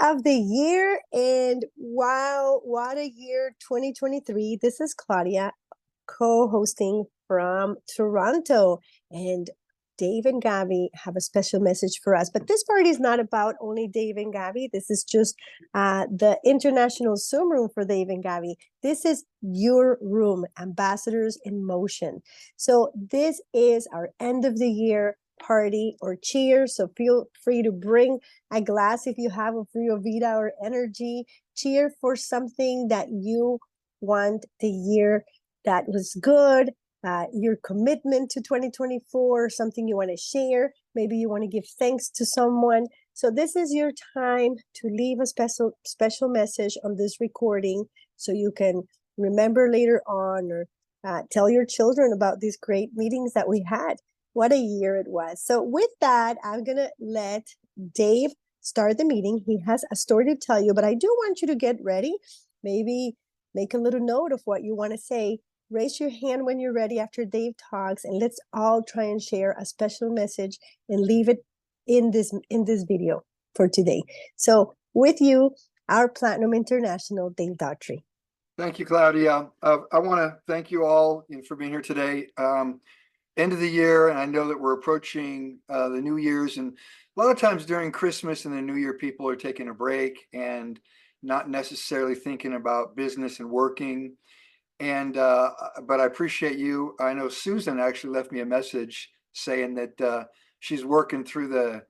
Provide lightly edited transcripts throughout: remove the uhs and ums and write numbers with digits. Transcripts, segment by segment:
of the year. And wow, what a year 2023. This is Claudia co-hosting from Toronto. And Dave and Gabby have a special message for us. But this party is not about only Dave and Gabby. This is just the international Zoom room for Dave and Gabby. This is your room, Ambassadors in Motion. So this is our end of the year party or cheer. So feel free to bring a glass if you have of Rio Vida or energy. Cheer for something that you want the year that was good, your commitment to 2024, something you want to share. Maybe you want to give thanks to someone. So this is your time to leave a special message on this recording so you can remember later on, or tell your children about these great meetings that we had. What a year it was. So with that, I'm going to let Dave start the meeting. He has a story to tell you, but I do want you to get ready. Maybe make a little note of what you want to say. Raise your hand when you're ready after Dave talks, and let's all try and share a special message and leave it in this video for today. So with you, our Platinum International, Dave Daughtrey. Thank you, Claudia. I want to thank you all for being here today. End of the year, and I know that we're approaching the New Year's, and a lot of times during Christmas and the New Year, people are taking a break and not necessarily thinking about business and working. And but I appreciate you. I know Susan actually left me a message saying that she's working through the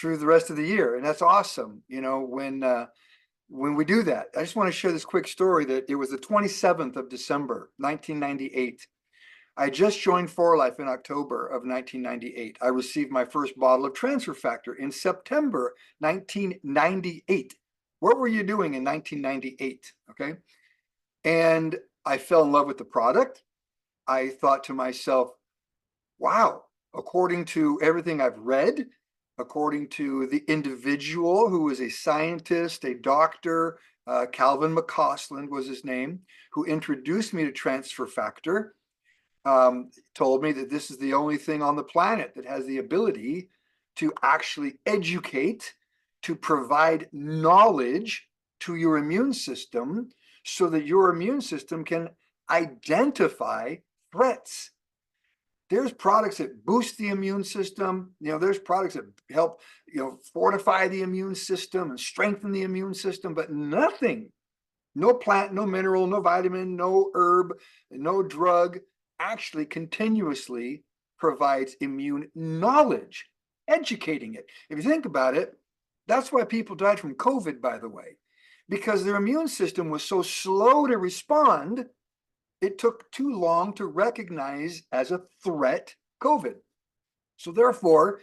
rest of the year, and that's awesome. You know, when we do that. I just want to share this quick story that it was the 27th of December, 1998. I just joined For Life in October of 1998. I received my first bottle of Transfer Factor in September 1998. What were you doing in 1998? Okay. And I fell in love with the product. I thought to myself, wow, according to everything I've read, according to the individual who was a scientist, a doctor, Calvin McCausland was his name, who introduced me to Transfer Factor, told me that this is the only thing on the planet that has the ability to actually educate, to provide knowledge to your immune system so that your immune system can identify threats. There's products that boost the immune system. You know, there's products that help, fortify the immune system and strengthen the immune system, but nothing, no plant, no mineral, no vitamin, no herb, no drug actually continuously provides immune knowledge, educating it. If you think about it, that's why people died from COVID, by the way, because their immune system was so slow to respond. It took too long to recognize as a threat COVID. So therefore,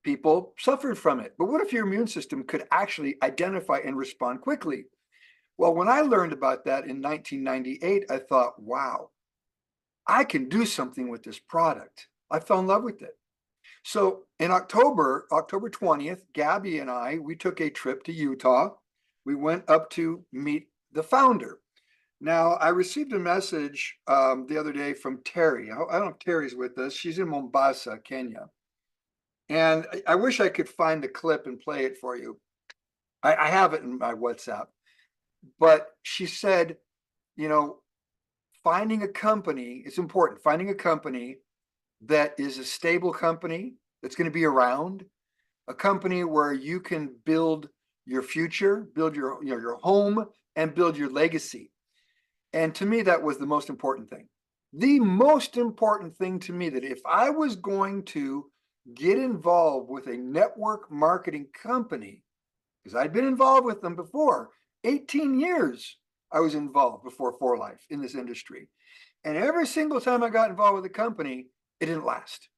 people suffered from it. But what if your immune system could actually identify and respond quickly? Well, when I learned about that in 1998, I thought, wow, I can do something with this product. I fell in love with it. So in October 20th, Gabie and I, we took a trip to Utah. We went up to meet the founder. Now, I received a message the other day from Terry. I don't know if Terry's with us. She's in Mombasa, Kenya. And I wish I could find the clip and play it for you. I have it in my WhatsApp. But she said, finding a company, it's important, finding a company that is a stable company that's going to be around, a company where you can build your future, build your home, and build your legacy. And to me, that was the most important thing. The most important thing to me, that if I was going to get involved with a network marketing company, because I'd been involved with them before, 18 years I was involved before For Life in this industry. And every single time I got involved with a company, it didn't last.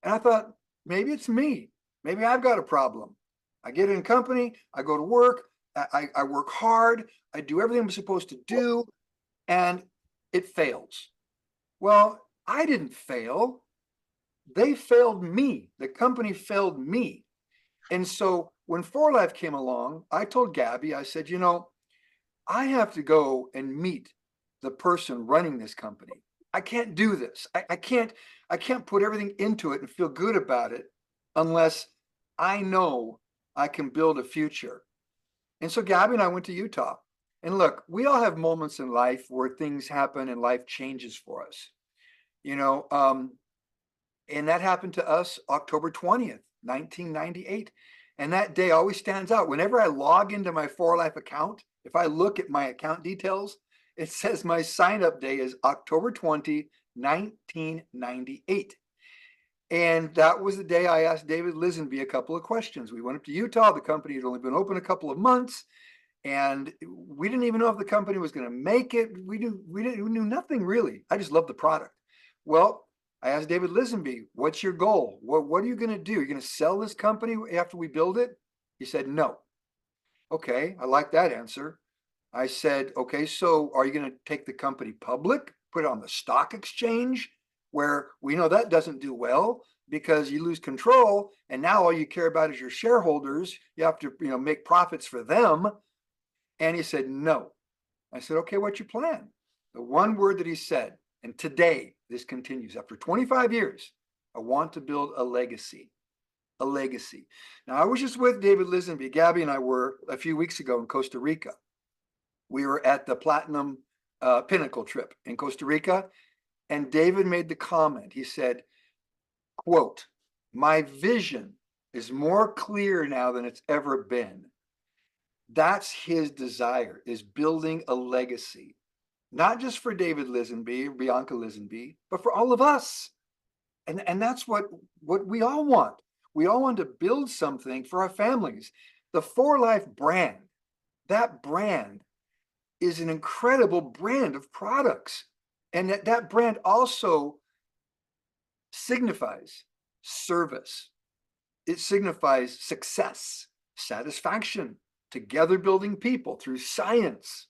And I thought, maybe it's me. Maybe I've got a problem. I get in a company, I go to work, I work hard, I do everything I'm supposed to do, and it fails. Well, I didn't fail. They failed me. The company failed me. And so when For Life came along, I told Gabie, I said, I have to go and meet the person running this company. I can't do this. I can't put everything into it and feel good about it unless I know I can build a future. And so Gabby and I went to Utah. And look, we all have moments in life where things happen and life changes for us. You know, and that happened to us October 20th, 1998. And that day always stands out. Whenever I log into my For Life account, if I look at my account details, it says my sign up day is October 20, 1998. And that was the day I asked David Lisenby a couple of questions. We went up to Utah. The company had only been open a couple of months, and we didn't even know if the company was going to make it. We knew nothing really. I just loved the product. Well, I asked David Lisenby, what's your goal? What are you going to do? You're going to sell this company after we build it? He said, no. Okay, I like that answer. I said, okay, so are you going to take the company public, put it on the stock exchange, where we know that doesn't do well because you lose control, and now all you care about is your shareholders. You have to, make profits for them. And he said, no. I said, okay, what's your plan? The one word that he said, and today this continues after 25 years, I want to build a legacy. A legacy. Now, I was just with David Lisenby. Gabby and I were a few weeks ago in Costa Rica. We were at the Platinum Pinnacle trip in Costa Rica, and David made the comment. He said, quote, my vision is more clear now than it's ever been. That's his desire, is building a legacy, not just for David Lisenby, Bianca Lisenby, but for all of us. And that's what we all want. We all want to build something for our families. The For Life brand, that brand is an incredible brand of products. And that brand also signifies service. It signifies success, satisfaction, together building people through science.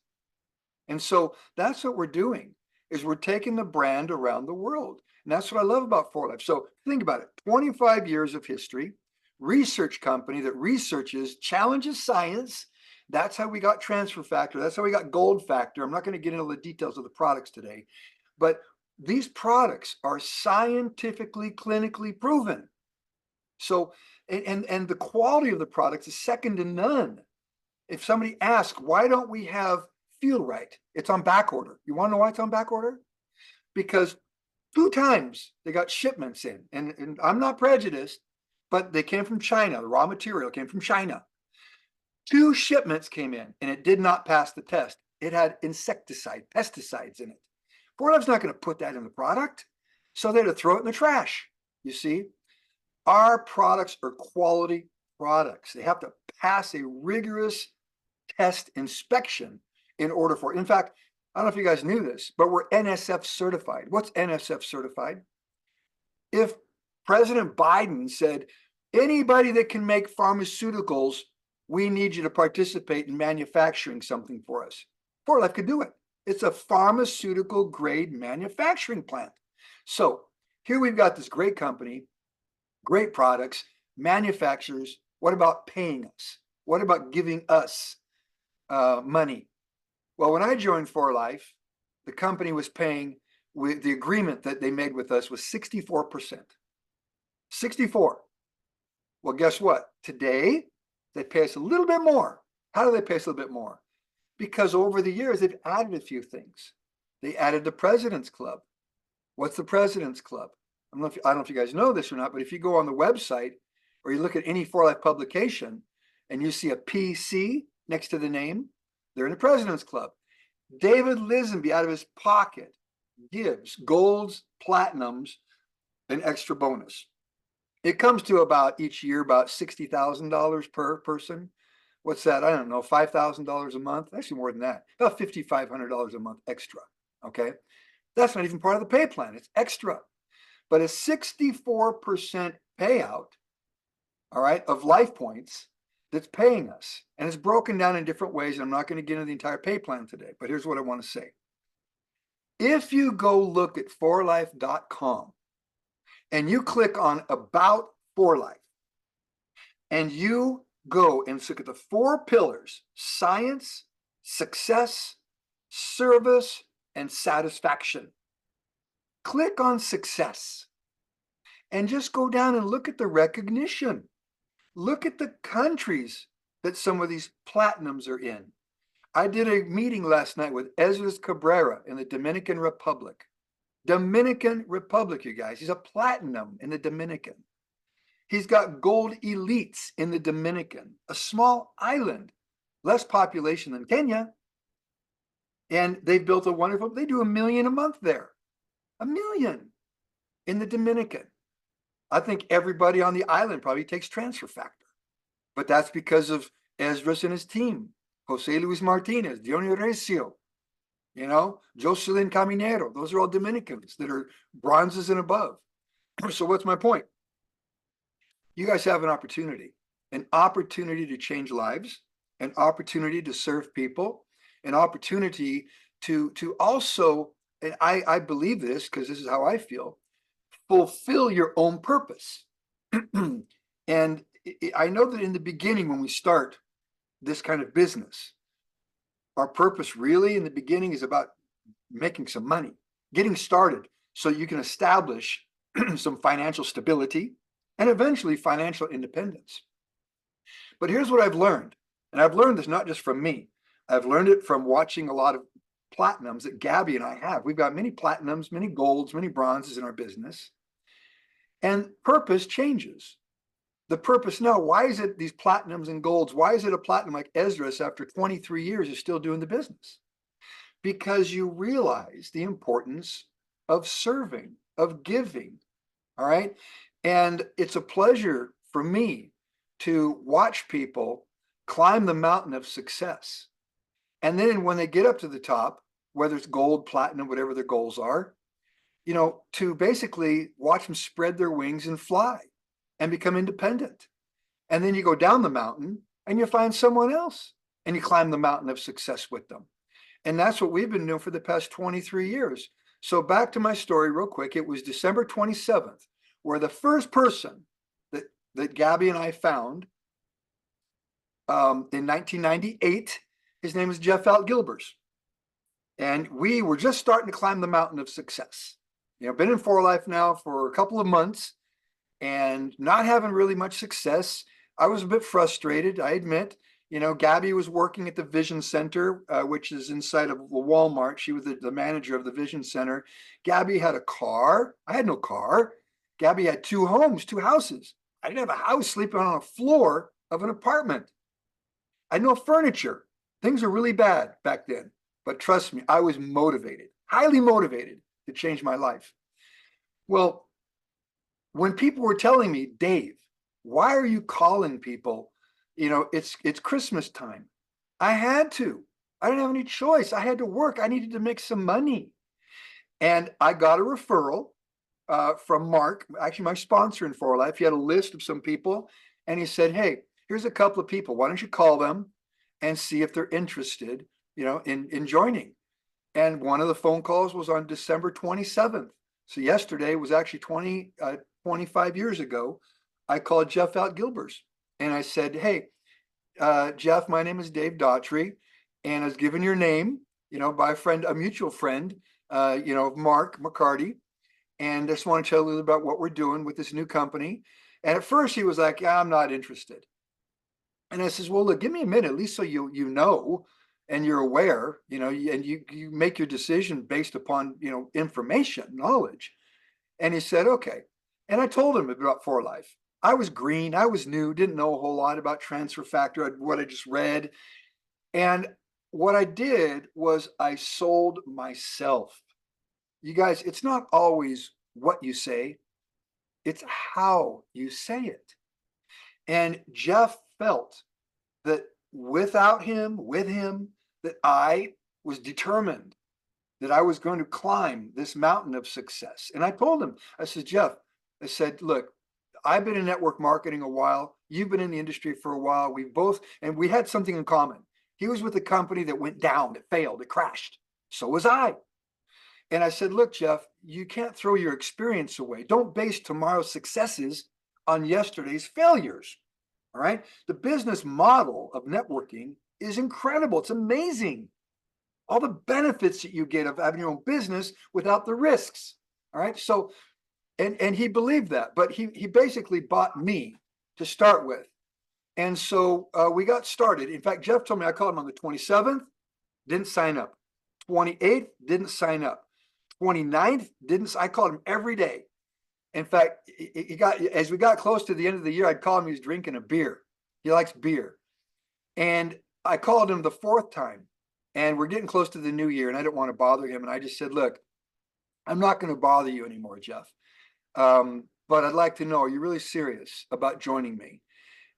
And so that's what we're doing, is we're taking the brand around the world. And that's what I love about For Life. So think about it, 25 years of history, research company that researches, challenges science. That's how we got transfer factor. That's how we got gold factor. I'm not going to get into the details of the products today, but these products are scientifically, clinically proven. So, and the quality of the products is second to none. If somebody asks, why don't we have Feel Right? It's on back order. You want to know why it's on back order? Because 2 times they got shipments in, and I'm not prejudiced, but they came from China. The raw material came from China. 2 shipments came in, and it did not pass the test. It had insecticide, pesticides in it. For Life's not going to put that in the product, so they had to throw it in the trash. You see, our products are quality products. They have to pass a rigorous test inspection in order for it. In fact, I don't know if you guys knew this, but we're NSF certified. What's NSF certified? If President Biden said, anybody that can make pharmaceuticals, we need you to participate in manufacturing something for us, For Life could do it. It's a pharmaceutical grade manufacturing plant. So here we've got this great company, great products, manufacturers. What about paying us? What about giving us money? Well, when I joined For Life, the company was paying, with the agreement that they made with us was 64%. 64. Well, guess what? Today, they pay us a little bit more. How do they pay us a little bit more? Because over the years, they've added a few things. They added the President's Club. What's the President's Club? I don't know if you guys know this or not, but if you go on the website or you look at any For Life publication and you see a PC next to the name, they're in the President's Club. David Lisenby, out of his pocket, gives golds, platinums, an extra bonus. It comes to about each year about $60,000 per person. What's that? I don't know, $5,000 a month. Actually, more than that, about $5,500 a month extra. Okay, that's not even part of the pay plan. It's extra, but a 64% payout, all right, of life points that's paying us. And it's broken down in different ways. And I'm not going to get into the entire pay plan today, but here's what I want to say. If you go look at forlife.com and you click on About For Life, and you go and look at the 4 pillars: science, success, service, and satisfaction. Click on success and just go down and look at the recognition. Look at the countries that some of these platinums are in. I did a meeting last night with Esdras Cabrera in the Dominican Republic. Dominican Republic, you guys. He's a platinum in the Dominican. He's got gold elites in the Dominican, a small island, less population than Kenya. And they've built a wonderful, they do $1 million a month there. $1 million in the Dominican. I think everybody on the island probably takes transfer factor, but that's because of Esdras and his team. Jose Luis Martinez, Dionio Recio, Jocelyn Caminero. Those are all Dominicans that are bronzes and above. So what's my point? You guys have an opportunity to change lives, an opportunity to serve people, an opportunity to also, and I believe this because this is how I feel, fulfill your own purpose. And I know that in the beginning, when we start this kind of business, our purpose really in the beginning is about making some money, getting started so you can establish some financial stability and eventually financial independence. But here's what I've learned. And I've learned this not just from me. I've learned it from watching a lot of platinums that Gabie and I have. We've got many platinums, many golds, many bronzes in our business. And purpose changes. The purpose now, why is it these platinums and golds? Why is it a platinum like Esdras after 23 years is still doing the business? Because you realize the importance of serving, of giving, all right? And it's a pleasure for me to watch people climb the mountain of success. And then when they get up to the top, whether it's gold, platinum, whatever their goals are, to basically watch them spread their wings and fly and become independent. And then you go down the mountain and you find someone else and you climb the mountain of success with them. And that's what we've been doing for the past 23 years. So back to my story real quick. It was December 27th, where the first person that Gabie and I found in 1998, his name is Jeff Gilbers. And we were just starting to climb the mountain of success. Been in For Life now for a couple of months and not having really much success. I was a bit frustrated, I admit. Gabie was working at the Vision Center, which is inside of the Walmart. She was the manager of the Vision Center. Gabie had a car. I had no car. Gabie had 2 homes, 2 houses. I didn't have a house, sleeping on a floor of an apartment. I had no furniture. Things were really bad back then. But trust me, I was motivated, highly motivated to change my life. Well, when people were telling me, Dave, why are you calling people? It's Christmas time. I had to. I didn't have any choice. I had to work. I needed to make some money. And I got a referral from Mark, actually my sponsor in For Life. He had a list of some people and he said, hey, here's a couple of people. Why don't you call them and see if they're interested, in joining? And one of the phone calls was on December 27th. So yesterday was actually 25 years ago. I called Jeff Gilbers and I said, hey, Jeff, my name is Dave Daughtrey, and I was given your name, by a mutual friend, Mark McCarty. And I just want to tell you a little about what we're doing with this new company. And at first he was like, yeah, I'm not interested. And I says, well, look, give me a minute, at least so you know, and you're aware, and you make your decision based upon, information, knowledge. And he said, okay. And I told him about For Life. I was green, I was new, didn't know a whole lot about transfer factor, what I just read. And what I did was I sold myself. You guys, it's not always what you say, it's how you say it. And Jeff felt that without him, with him, that I was determined that I was going to climb this mountain of success. And I told him, I said, Jeff, I said, look, I've been in network marketing a while. You've been in the industry for a while. We had something in common. He was with a company that went down, it failed, it crashed. So was I. And I said, look, Jeff, you can't throw your experience away. Don't base tomorrow's successes on yesterday's failures. All right. The business model of networking is incredible. It's amazing. All the benefits that you get of having your own business without the risks. All right. So, and he believed that, but he basically bought me to start with. And so we got started. In fact, Jeff told me, I called him on the 27th, didn't sign up. 28th, didn't sign up. 29th, didn't. I called him every day. In fact, he got, as we got close to the end of the year, I'd call him, he was drinking a beer. He likes beer. And I called him the fourth time, and we're getting close to the new year, and I didn't want to bother him. And I just said, look, I'm not going to bother you anymore, Jeff. But I'd like to know, are you really serious about joining me?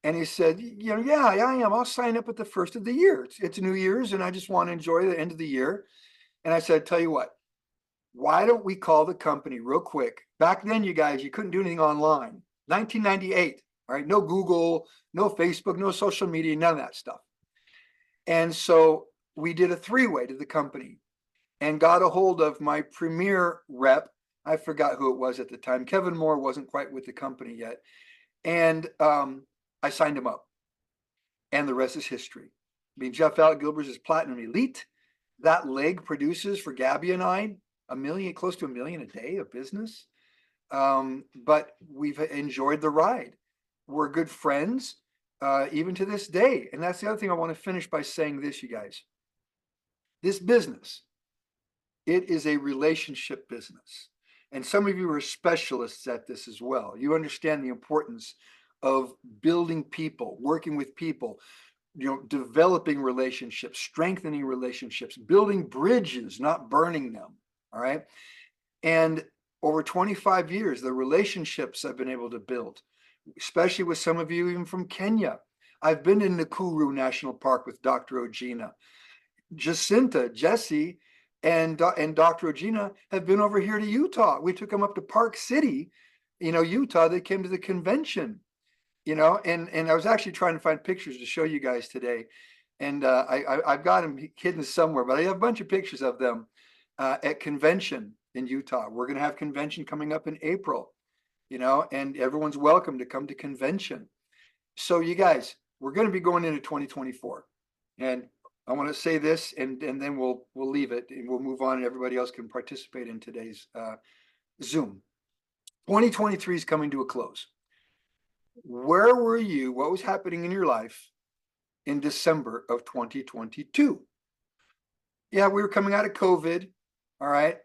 And he said, yeah, I am. I'll sign up at the first of the year. It's New Year's, and I just want to enjoy the end of the year. And I said, tell you what, why don't we call the company real quick? Back then, you guys, you couldn't do anything online. 1998, all right? No Google, no Facebook, no social media, none of that stuff. And so we did a three-way to the company and got a hold of my premier rep. I forgot who it was at the time. Kevin Moore wasn't quite with the company yet. And I signed him up. And the rest is history. I mean, Jeff Gilbert is Platinum Elite. That leg produces for Gabie and I close to $1 million a day of business. But we've enjoyed the ride. We're good friends, even to this day. And that's the other thing I want to finish by saying this, you guys. This business, it is a relationship business. And some of you are specialists at this as well. You understand the importance of building people, working with people, developing relationships, strengthening relationships, building bridges, not burning them. All right. And over 25 years, the relationships I've been able to build, especially with some of you even from Kenya. I've been in Nakuru National Park with Dr. Ogina. Jacinta, Jesse, and Dr. Ogina have been over here to Utah. We took them up to Park City, Utah. They came to the convention, and I was actually trying to find pictures to show you guys today. And I've got them hidden somewhere, but I have a bunch of pictures of them at convention in Utah. We're going to have convention coming up in April, and everyone's welcome to come to convention. So you guys, we're going to be going into 2024. And I want to say this, and then we'll leave it and we'll move on, and everybody else can participate in today's Zoom. 2023 is coming to a close. Where were you? What was happening in your life in December of 2022? Yeah, we were coming out of COVID, all right?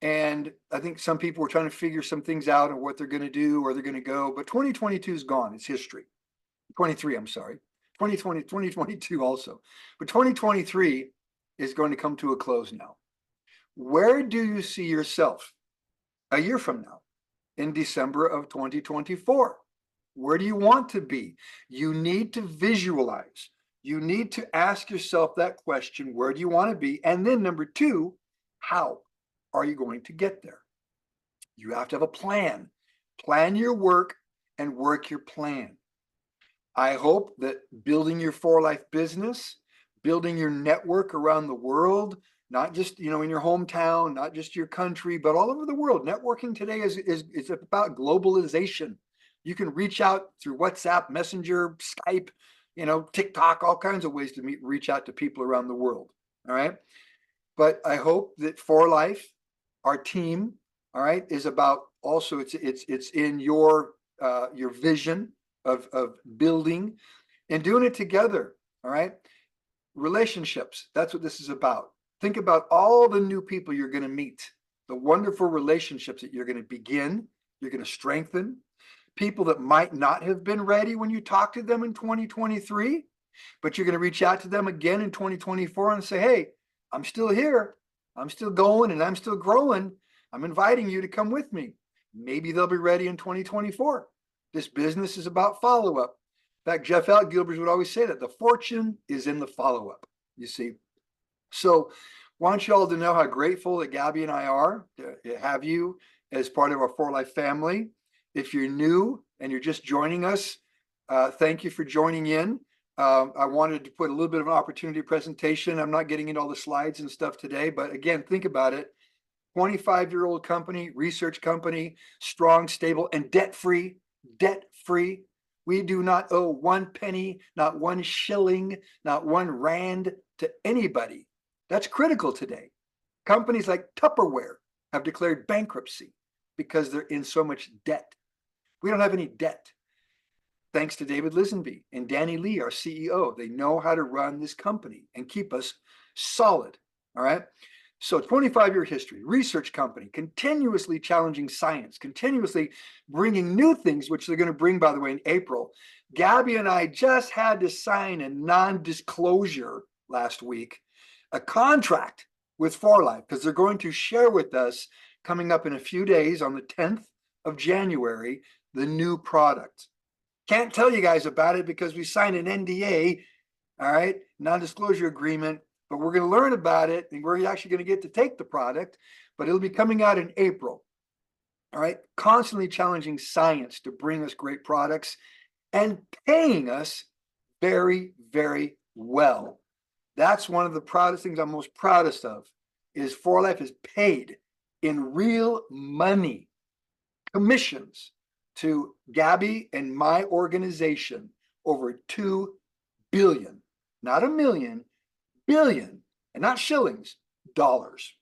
And I think some people were trying to figure some things out and what they're going to do, where they're going to go. But 2022 is gone. It's history. 23, I'm sorry. 2022 also. But 2023 is going to come to a close now. Where do you see yourself a year from now in December of 2024? Where do you want to be? You need to visualize. You need to ask yourself that question, where do you want to be? And then number two, how are you going to get there? You have to have a plan. Plan your work and work your plan. I hope that building your For Life business, building your network around the world, not just in your hometown, not just your country, but all over the world. Networking today is about globalization. You can reach out through WhatsApp, Messenger, Skype, TikTok, all kinds of ways to reach out to people around the world. All right. But I hope that For Life, our team, all right, is about also it's in your vision of building and doing it together. All right. Relationships. That's what this is about. Think about all the new people you're going to meet, the wonderful relationships that you're going to begin, you're going to strengthen. People that might not have been ready when you talk to them in 2023, but you're going to reach out to them again in 2024 and say, hey, I'm still here. I'm still going and I'm still growing. I'm inviting you to come with me. Maybe they'll be ready in 2024. This business is about follow-up. In fact, Jeff Gilbert would always say that the fortune is in the follow-up, you see. So I want you all to know how grateful that Gabie and I are to have you as part of our For Life family. If you're new and you're just joining us, thank you for joining in. I wanted to put a little bit of an opportunity presentation. I'm not getting into all the slides and stuff today, but again, think about it. 25-year-old company, research company, strong, stable, and debt-free. Debt-free. We do not owe 1 penny, not 1 shilling, not 1 rand to anybody. That's critical today. Companies like Tupperware have declared bankruptcy because they're in so much debt. We don't have any debt. thanks to David Lisenby and Danny Lee, our CEO. They know how to run this company and keep us solid. All right. So 25-year history, research company, continuously challenging science, continuously bringing new things, which they're going to bring, by the way, in April. Gabie and I just had to sign a non-disclosure last week, a contract with 4Life, because they're going to share with us coming up in a few days on the 10th of January, the new product. Can't tell you guys about it because we signed an NDA, all right, non-disclosure agreement, but we're going to learn about it and we're actually going to get to take the product, but it'll be coming out in April. All right, constantly challenging science to bring us great products and paying us very, very well. That's one of the proudest things I'm most proudest of is 4Life is paid in real money, commissions to Gabie and my organization over 2 billion, not a million, billion, and not shillings, dollars.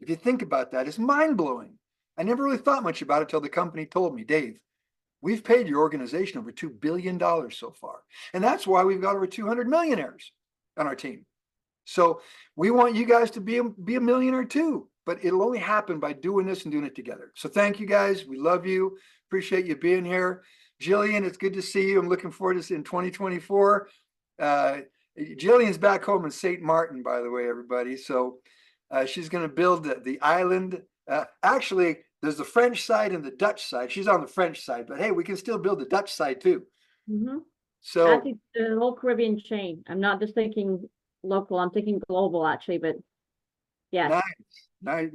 If you think about that, it's mind-blowing. I never really thought much about it till the company told me, Dave, we've paid your organization over $2 billion so far. And that's why we've got over 200 millionaires on our team. So we want you guys to be a millionaire too, but it'll only happen by doing this and doing it together. So thank you guys. We love you. Appreciate you being here. Jillian, it's good to see you. I'm looking forward to this in 2024. Jillian's back home in St. Martin, by the way, everybody. So she's going to build the island. Actually, there's the French side and the Dutch side. She's on the French side, but hey, we can still build the Dutch side too. Mm-hmm. So I think the whole Caribbean chain. I'm not just thinking local, I'm thinking global actually, but yeah. Nice.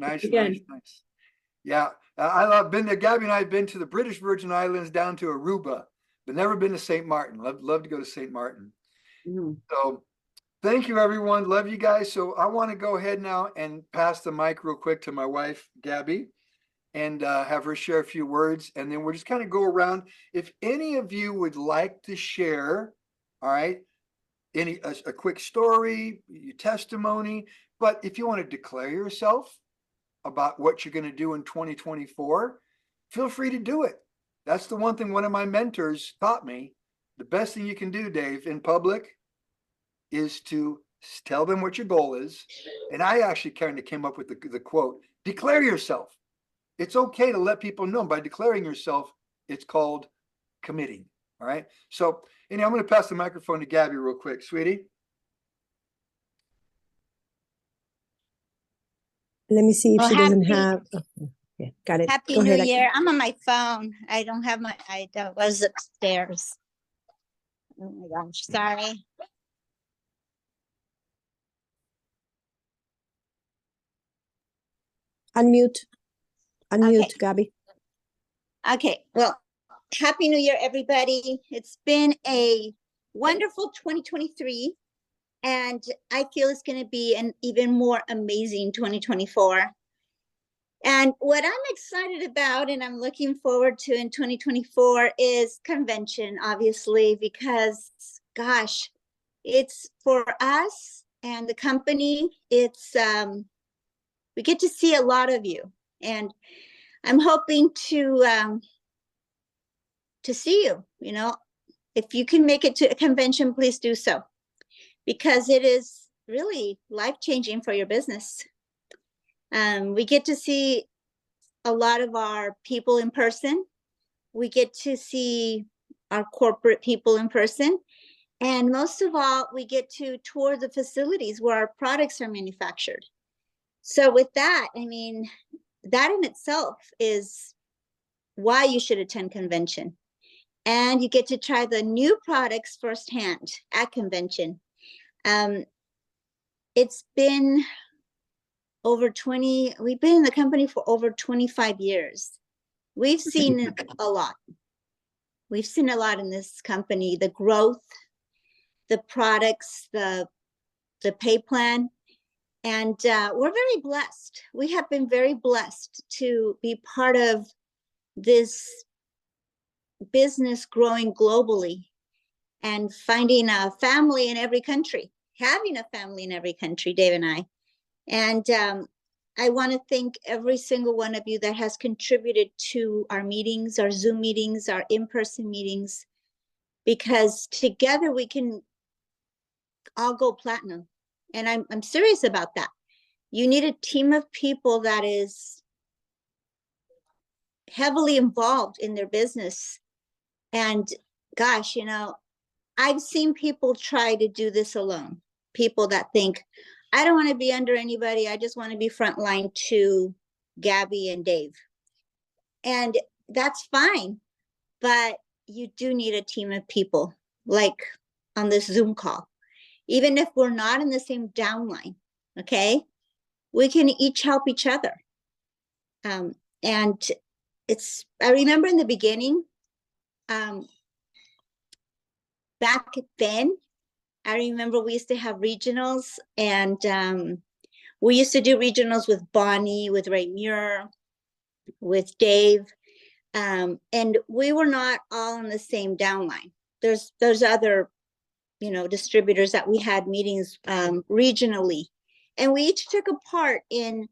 Yeah, I love been there. Gabie and I have been to the British Virgin Islands down to Aruba, but never been to St. Martin. Love to go to St. Martin. Mm-hmm. So thank you, everyone. Love you guys. So I want to go ahead now and pass the mic real quick to my wife, Gabie, and have her share a few words. And then we'll just kind of go around. If any of you would like to share, all right, a quick story, your testimony, but if you want to declare yourself about what you're going to do in 2024, feel free to do it. That's the one thing one of my mentors taught me. The best thing you can do, Dave, in public is to tell them what your goal is. And I actually kind of came up with the quote, declare yourself. It's okay to let people know. By declaring yourself, it's called committing. All right. So anyway, I'm going to pass the microphone to Gabie real quick, sweetie. Let me see if Well, she doesn't happy- have. Oh, yeah, got it. Happy Go New ahead. Year. I'm on my phone. I don't have my, I was upstairs. Oh my gosh, sorry. Unmute. Unmute, Okay. Gabie. Okay, well, Happy New Year, everybody. It's been a wonderful 2023, and I feel it's going to be an even more amazing 2024. And what I'm excited about and I'm looking forward to in 2024 is convention, obviously, because gosh, it's for us and the company, it's we get to see a lot of you. And I'm hoping to see you, you know, if you can make it to a convention, please do so, because it is really life-changing for your business. We get to see a lot of our people in person. We get to see our corporate people in person. And most of all, we get to tour the facilities where our products are manufactured. So with that, I mean, that in itself is why you should attend convention. And you get to try the new products firsthand at convention. It's been over 20, we've been in the company for over 25 years. We've seen a lot. We've seen a lot in this company, the growth, the products, the pay plan. And we're very blessed. We have been very blessed to be part of this business growing globally and finding a family in every country, having a family in every country, Dave and I. And I want to thank every single one of you that has contributed to our meetings, our Zoom meetings, our in-person meetings. because together we can all go platinum. And I'm serious about that. You need a team of people that is heavily involved in their business. And gosh, you know, I've seen people try to do this alone. People that think, I don't want to be under anybody. I just want to be frontline to Gabby and Dave. And that's fine. But you do need a team of people, like on this Zoom call. Even if we're not in the same downline, okay? We can each help each other. And I remember in the beginning, back then, I remember we used to have regionals, and we used to do regionals with Bonnie, with Ray Muir, with Dave, and we were not all in the same downline. There's other, you know, distributors that we had meetings regionally, and we each took a part in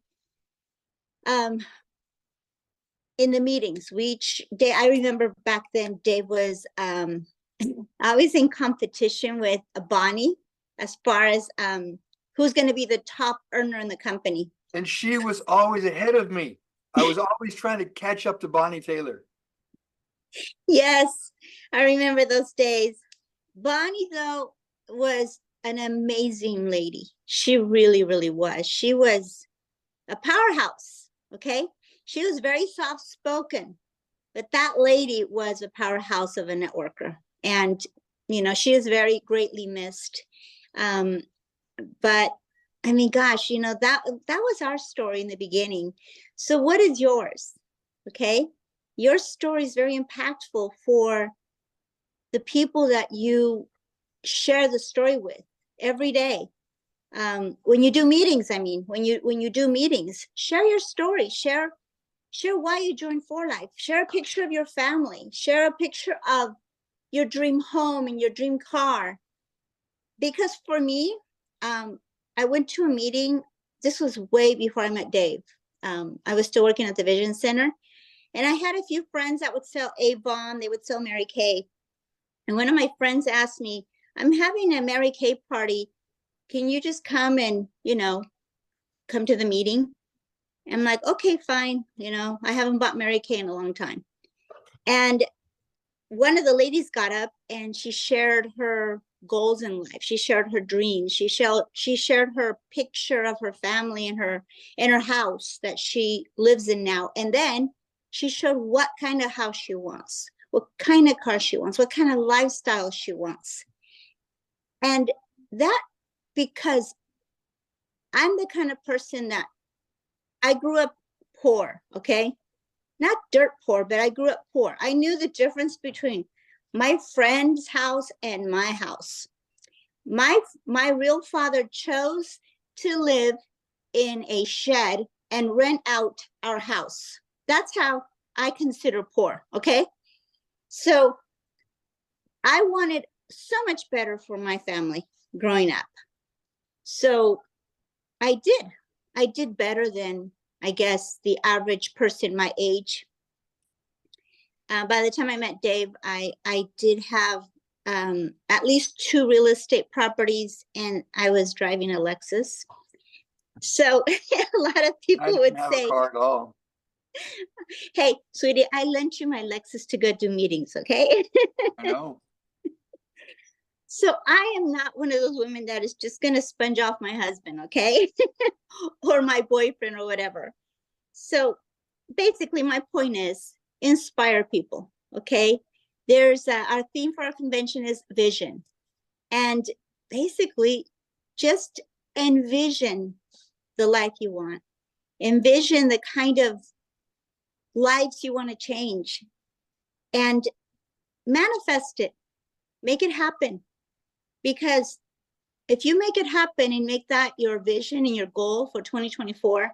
the meetings. I remember back then Dave was always in competition with Bonnie as far as who's going to be the top earner in the company. And she was always ahead of me. I was always trying to catch up to Bonnie Taylor. Yes, I remember those days. Bonnie, though, was an amazing lady. She really, really was. She was a powerhouse, okay? She was very soft-spoken, but that lady was a powerhouse of a networker. And, you know, she is very greatly missed. But, I mean, gosh, you know, that was our story in the beginning. So what is yours, okay? Your story is very impactful for the people that you share the story with every day. When you do meetings, I mean, when you do meetings, share your story, share why you joined For Life, share a picture of your family, share a picture of your dream home and your dream car. Because for me, I went to a meeting, this was way before I met Dave. I was still working at the Vision Center, and I had a few friends that would sell Avon, they would sell Mary Kay. And one of my friends asked me, I'm having a Mary Kay party. Can you just come and, you know, come to the meeting? I'm like, okay, fine. You know, I haven't bought Mary Kay in a long time. And one of the ladies got up and she shared her goals in life. She shared her dreams. She shared her picture of her family in her house that she lives in now. And then she showed what kind of house she wants, what kind of car she wants, what kind of lifestyle she wants. And that, because I'm the kind of person that I grew up poor, okay? Not dirt poor, but I grew up poor. I knew the difference between my friend's house and my house. My real father chose to live in a shed and rent out our house. That's how I consider poor, okay? So I wanted so much better for my family growing up. So I did better than, I guess, the average person my age. By the time I met Dave, I did have at least 2 real estate properties, and I was driving a Lexus. So a lot of people would say, a car at all. Hey, sweetie, I lent you my Lexus to go do meetings, okay? I know. So I am not one of those women that is just going to sponge off my husband, okay? Or my boyfriend or whatever. So basically my point is inspire people, okay? There's our theme for our convention is vision. And basically just envision the life you want. Envision the kind of lives you want to change and manifest it. Make it happen. Because if you make it happen and make that your vision and your goal for 2024,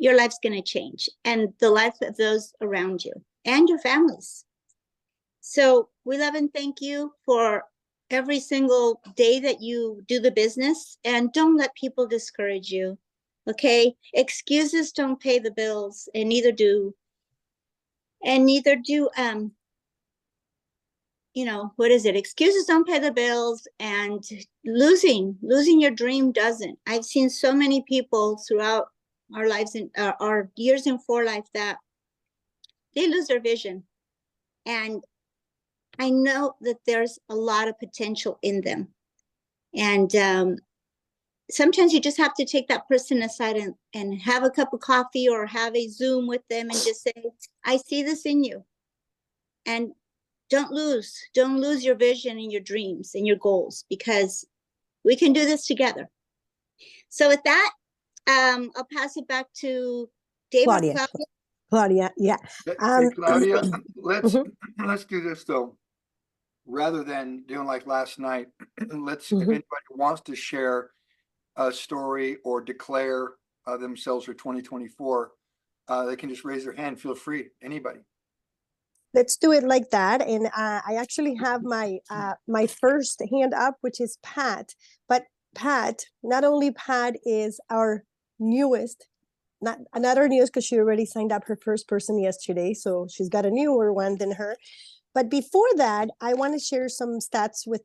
your life's going to change, and the life of those around you and your families. So we love and thank you for every single day that you do the business, and don't let people discourage you. Okay? Excuses don't pay the bills, and neither do what is it? Excuses don't pay the bills, and losing your dream doesn't. I've seen so many people throughout our lives and our years in for life that they lose their vision. And I know that there's a lot of potential in them. And sometimes you just have to take that person aside and have a cup of coffee or have a Zoom with them and just say, I see this in you. And don't lose your vision and your dreams and your goals, because we can do this together. So with that, I'll pass it back to David. Claudia, yeah. Hey, Claudia, let's Mhm. let's do this though. Rather than doing like last night, let's if Mhm. anybody wants to share a story or declare themselves for 2024, they can just raise their hand. Feel free, anybody. Let's do it like that. And I actually have my first hand up, which is Pat. But Pat, not only Pat is our newest, not our newest because she already signed up her first person yesterday, so she's got a newer one than her. But before that, I want to share some stats with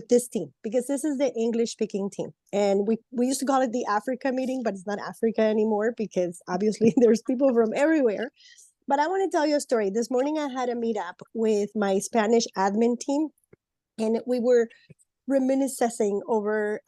this team, because this is the English speaking team, and we used to call it the Africa meeting, but it's not Africa anymore because obviously there's people from everywhere. But I want to tell you a story. This morning I had a meetup with my Spanish admin team, and we were reminiscing over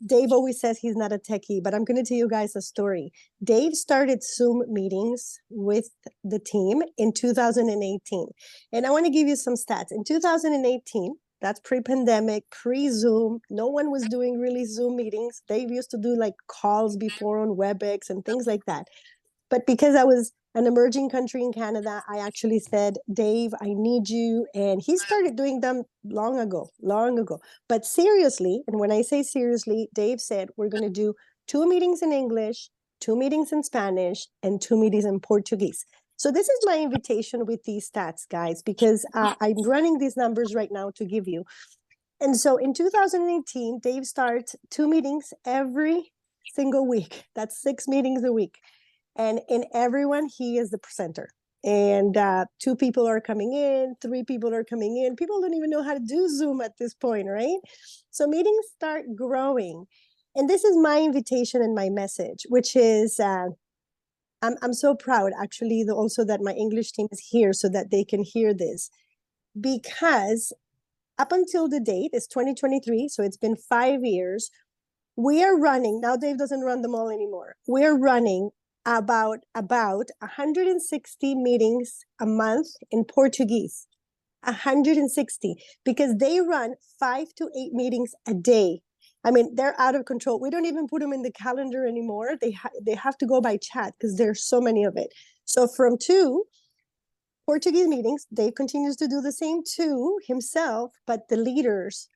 Dave always says he's not a techie, but I'm going to tell you guys a story. Dave started Zoom meetings with the team in 2018. And I want to give you some stats. In 2018, that's pre-pandemic, pre-Zoom, no one was doing really Zoom meetings. Dave used to do like calls before on WebEx and things like that. But because I was an emerging country in Canada, I actually said, Dave, I need you. And he started doing them long ago. But seriously, and when I say seriously, Dave said, we're going to do 2 meetings in English, 2 meetings in Spanish, and 2 meetings in Portuguese. So this is my invitation with these stats, guys, because I'm running these numbers right now to give you. And so in 2018, Dave starts 2 meetings every single week. That's 6 meetings a week. And in everyone, he is the presenter. And 2 people are coming in, 3 people are coming in. People don't even know how to do Zoom at this point, right? So meetings start growing. And this is my invitation and my message, which is I'm so proud, actually, also that my English team is here so that they can hear this. Because up until the date, it's 2023, so it's been 5 years. We are running, now Dave doesn't run them all anymore. We're running about 160 meetings a month in Portuguese. 160, because they run 5 to 8 meetings a day. I mean, they're out of control. We don't even put them in the calendar anymore. They have to go by chat because there's so many of it. So from 2 Portuguese meetings, Dave continues to do the same 2 himself, but the leaders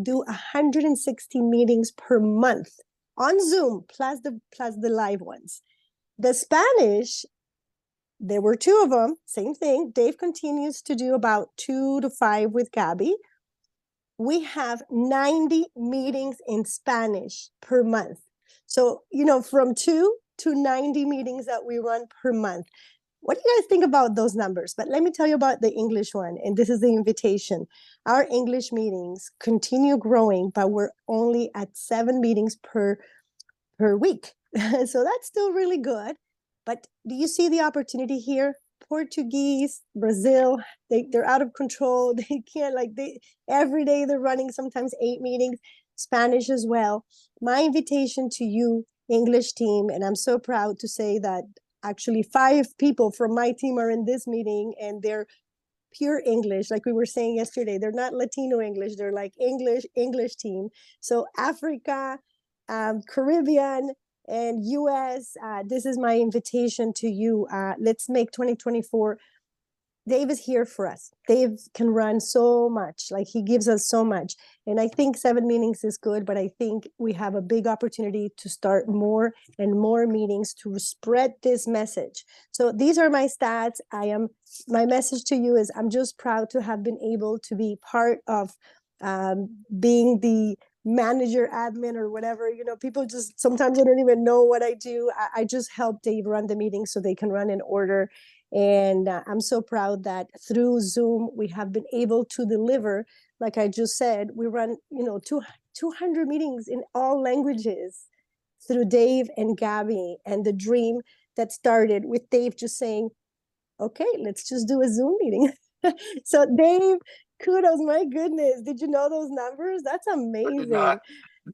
do 160 meetings per month on Zoom, plus the live ones. The Spanish, there were 2 of them, same thing. Dave continues to do about 2 to 5 with Gabie. We have 90 meetings in Spanish per month. So, from 2 to 90 meetings that we run per month. What do you guys think about those numbers? But let me tell you about the English one, and this is the invitation. Our English meetings continue growing, but we're only at 7 meetings per week. So that's still really good. But do you see the opportunity here? Portuguese, Brazil, they're out of control. They can't, every day they're running sometimes 8 meetings, Spanish as well. My invitation to you, English team, and I'm so proud to say that actually 5 people from my team are in this meeting, and they're pure English. Like we were saying yesterday, they're not Latino English, they're like English team. So Africa, Caribbean, and US, this is my invitation to you. Let's make 2024. Dave is here for us. Dave can run so much, like he gives us so much. And I think 7 meetings is good, but I think we have a big opportunity to start more and more meetings to spread this message. So these are my stats. My message to you is I'm just proud to have been able to be part of being the manager, admin, or whatever. People just sometimes they don't even know what I do. I just help Dave run the meetings so they can run in order. And I'm so proud that through Zoom, we have been able to deliver, like I just said, we run, 200 meetings in all languages through Dave and Gabie, and the dream that started with Dave just saying, okay, let's just do a Zoom meeting. So Dave, kudos, my goodness. Did you know those numbers? That's I did amazing. not.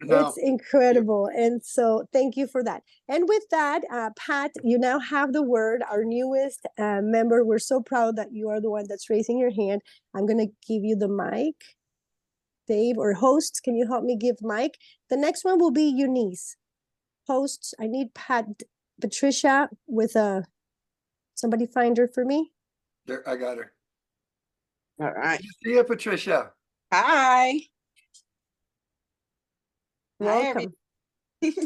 No. It's incredible. And so thank you for that. And with that, Pat, you now have the word, our newest member. We're so proud that you are the one that's raising your hand. I'm going to give you the mic. Dave, or hosts, can you help me give mic? The next one will be Eunice. Hosts, I need Patricia with somebody find her for me. There, I got her. All right. See you, Patricia. Hi. Welcome.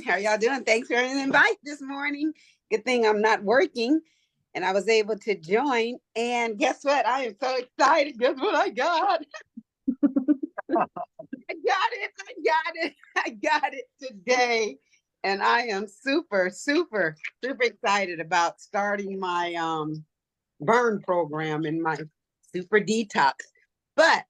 How y'all doing? Thanks for the invite this morning. Good thing I'm not working and I was able to join. And guess what? I am so excited. Guess what I got? I got it today. And I am super excited about starting my burn program and my super detox. But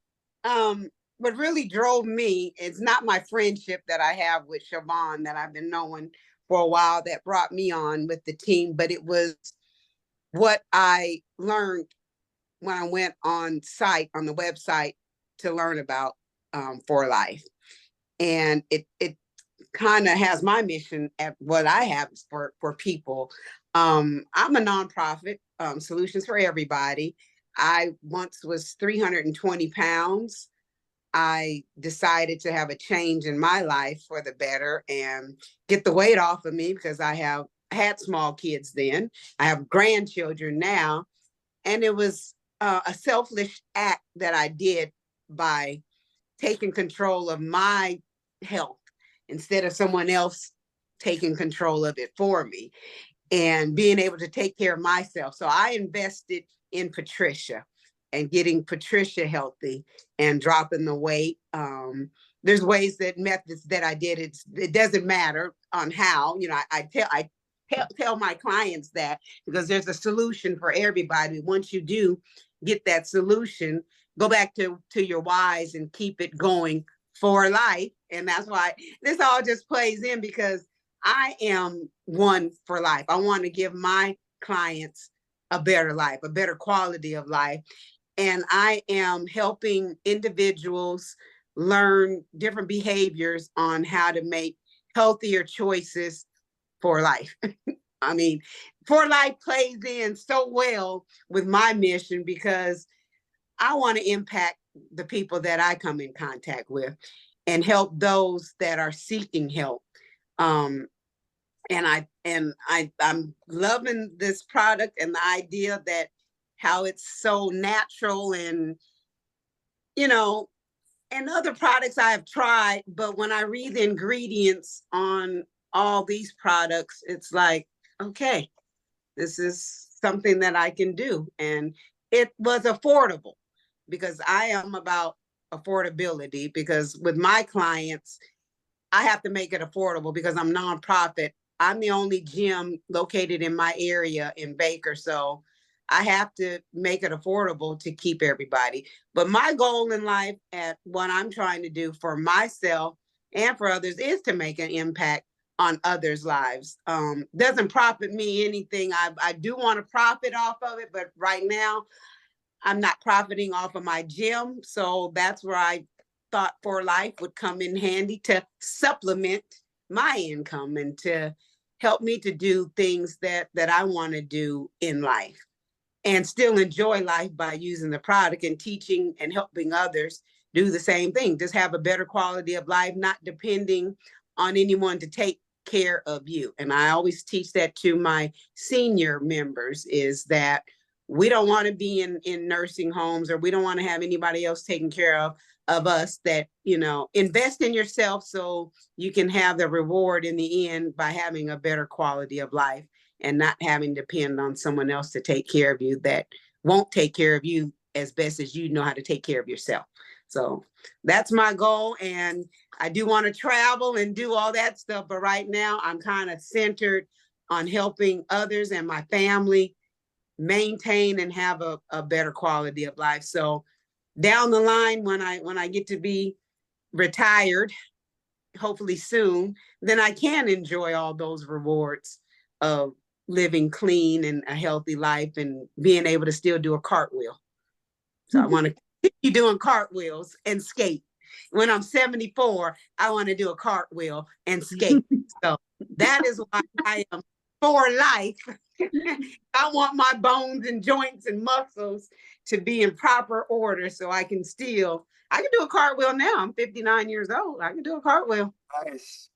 what really drove me is not my friendship that I have with Siobhan that I've been knowing for a while that brought me on with the team, but it was what I learned when I went on the website to learn about For Life. And it kind of has my mission at what I have for people. I'm a nonprofit, Solutions for Everybody. I once was 320 pounds. I decided to have a change in my life for the better and get the weight off of me because I had small kids then. I have grandchildren now. And it was a selfless act that I did by taking control of my health instead of someone else taking control of it for me and being able to take care of myself. So I invested in Patricia and getting Patricia healthy and dropping the weight. There's methods that I did. It doesn't matter on how, I tell my clients that because there's a solution for everybody. Once you do get that solution, go back to your whys and keep it going for life. And that's why this all just plays in because I am one for life. I want to give my clients a better life, a better quality of life. And I am helping individuals learn different behaviors on how to make healthier choices for life. I mean, For Life plays in so well with my mission because I want to impact the people that I come in contact with and help those that are seeking help. And I'm loving this product and the idea that how it's so natural and, and other products I have tried, but when I read the ingredients on all these products, it's like, okay, this is something that I can do. And it was affordable because I am about affordability because with my clients, I have to make it affordable because I'm nonprofit. I'm the only gym located in my area in Baker. So I have to make it affordable to keep everybody. But my goal in life at what I'm trying to do for myself and for others is to make an impact on others' lives. Doesn't profit me anything. I do want to profit off of it, but right now I'm not profiting off of my gym. So that's where I thought For Life would come in handy to supplement my income and to help me to do things that I want to do in life and still enjoy life by using the product and teaching and helping others do the same thing. Just have a better quality of life, not depending on anyone to take care of you. And I always teach that to my senior members is that we don't want to be in nursing homes or we don't want to have anybody else taking care of us that, invest in yourself so you can have the reward in the end by having a better quality of life and not having to depend on someone else to take care of you that won't take care of you as best as you know how to take care of yourself. So that's my goal. And I do want to travel and do all that stuff. But right now I'm kind of centered on helping others and my family maintain and have a better quality of life. So down the line, when I get to be retired, hopefully soon, then I can enjoy all those rewards of living clean and a healthy life and being able to still do a cartwheel. So I want to continue doing cartwheels and skate. When I'm 74, I want to do a cartwheel and skate. So that is why I am for life. I want my bones and joints and muscles to be in proper order so I can do a cartwheel now. I'm 59 years old. I can do a cartwheel. Nice.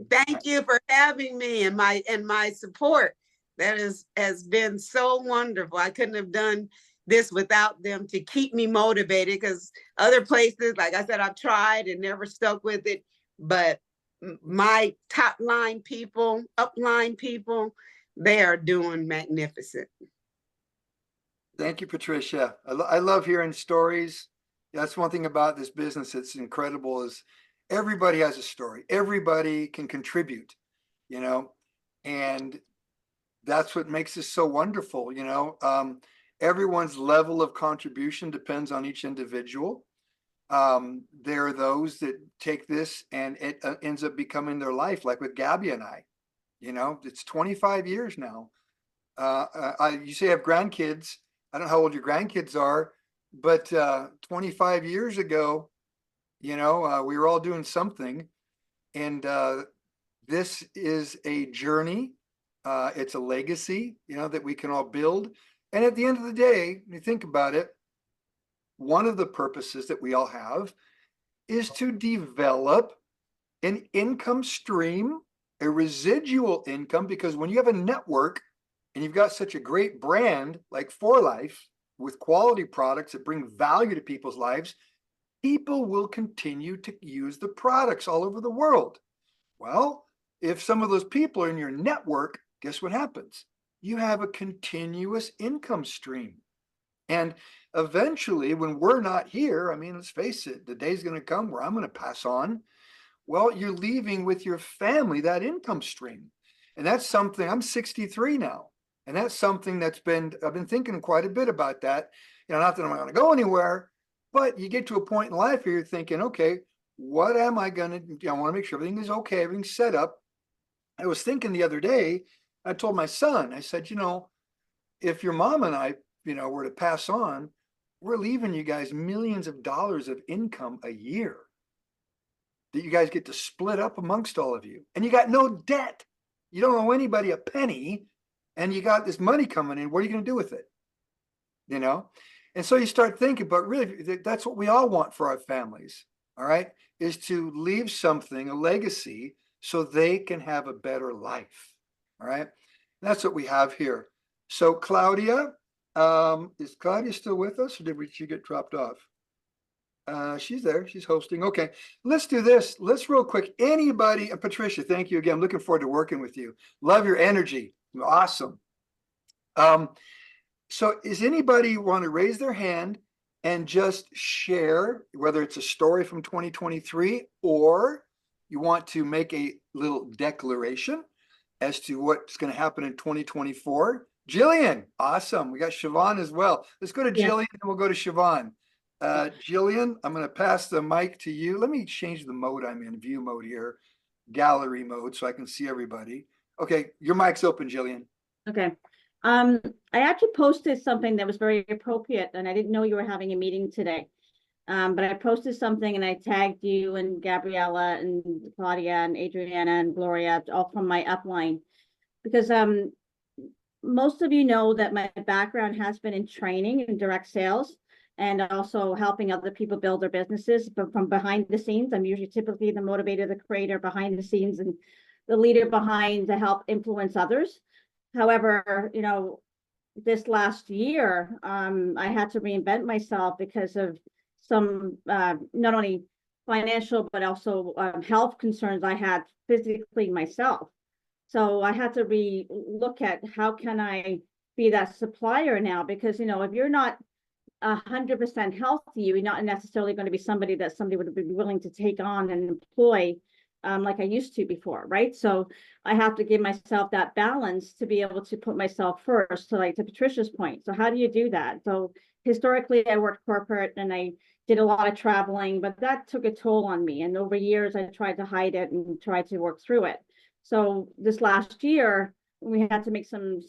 Thank you for having me and my support. That has been so wonderful. I couldn't have done this without them to keep me motivated, because other places, like I said, I've tried and never stuck with it. But my top line people, upline people, they are doing magnificent. Thank you, Patricia. I love hearing stories. That's one thing about this business that's incredible, is everybody has a story. Everybody can contribute, you know, and that's what makes this so wonderful, you know. Everyone's level of contribution depends on each individual. There are those that take this and it ends up becoming their life, like with Gabie and I. You know, it's 25 years now. You say you have grandkids. I don't know how old your grandkids are, but 25 years ago, you know, we were all doing something. And this is a journey. It's a legacy, you know, that we can all build. And at the end of the day, when you think about it, one of the purposes that we all have is to develop an income stream, a residual income, because when you have a network and you've got such a great brand like For Life with quality products that bring value to people's lives, people will continue to use the products all over the world. Well, if some of those people are in your network, guess what happens? You have a continuous income stream. And eventually, when we're not here, I mean, let's face it, the day's going to come where I'm going to pass on. Well, you're leaving with your family that income stream. And that's something, I'm 63 now. And that's something I've been thinking quite a bit about that. You know, not that I'm going to go anywhere, but you get to a point in life where you're thinking, okay, what am I going to do? I want to make sure everything is okay, everything's set up. I was thinking the other day, I told my son, I said, you know, if your mom and I, you know, were to pass on, we're leaving you guys millions of dollars of income a year that you guys get to split up amongst all of you. And you got no debt. You don't owe anybody a penny. And you got this money coming in. What are you going to do with it? You know? And so you start thinking, but really, that's what we all want for our families. All right. Is to leave something, a legacy, so they can have a better life. All right. And that's what we have here. So Claudia, is Claudia still with us, or did she get dropped off? She's there. She's hosting. Okay, let's do this. Let's real quick. Anybody, Patricia, thank you again. I'm looking forward to working with you. Love your energy. Awesome. So is anybody want to raise their hand and just share, whether it's a story from 2023 or you want to make a little declaration as to what's going to happen in 2024? Jillian, awesome. We got Siobhan as well. Let's go to Jillian and we'll go to Siobhan. Jillian, I'm going to pass the mic to you. Let me change the mode I'm in, view mode here, gallery mode, so I can see everybody. Okay, your mic's open, Jillian. Okay. I actually posted something that was very appropriate, and I didn't know you were having a meeting today. But I posted something and I tagged you and Gabriella and Claudia and Adriana and Gloria, all from my upline, because most of you know that my background has been in training and direct sales, and also helping other people build their businesses. But from behind the scenes, I'm usually typically the motivator, the creator behind the scenes, and the leader behind to help influence others. However, you know, this last year, I had to reinvent myself because of some not only financial, but also health concerns I had physically myself. So I had to look at how can I be that supplier now, because, you know, if you're not 100% healthy, you're not necessarily going to be somebody that somebody would be willing to take on and employ like I used to before, right? So I have to give myself that balance to be able to put myself first, to like to Patricia's point. So how do you do that? So historically, I worked corporate and I did a lot of traveling, but that took a toll on me. And over years, I tried to hide it and tried to work through it. So this last year, we had to make some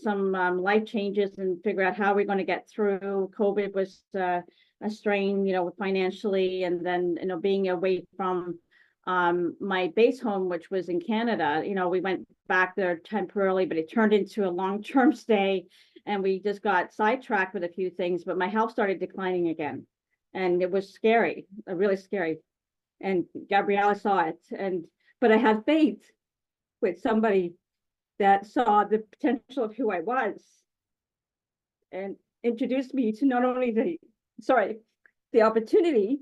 life changes and figure out how we're going to get through. COVID was a strain, financially, and then being away from my base home, which was in Canada. We went back there temporarily, but it turned into a long-term stay, and we just got sidetracked with a few things. But my health started declining again, and it was scary, really scary. And Gabriella saw it, but I had faith with somebody that saw the potential of who I was and introduced me to not only the opportunity,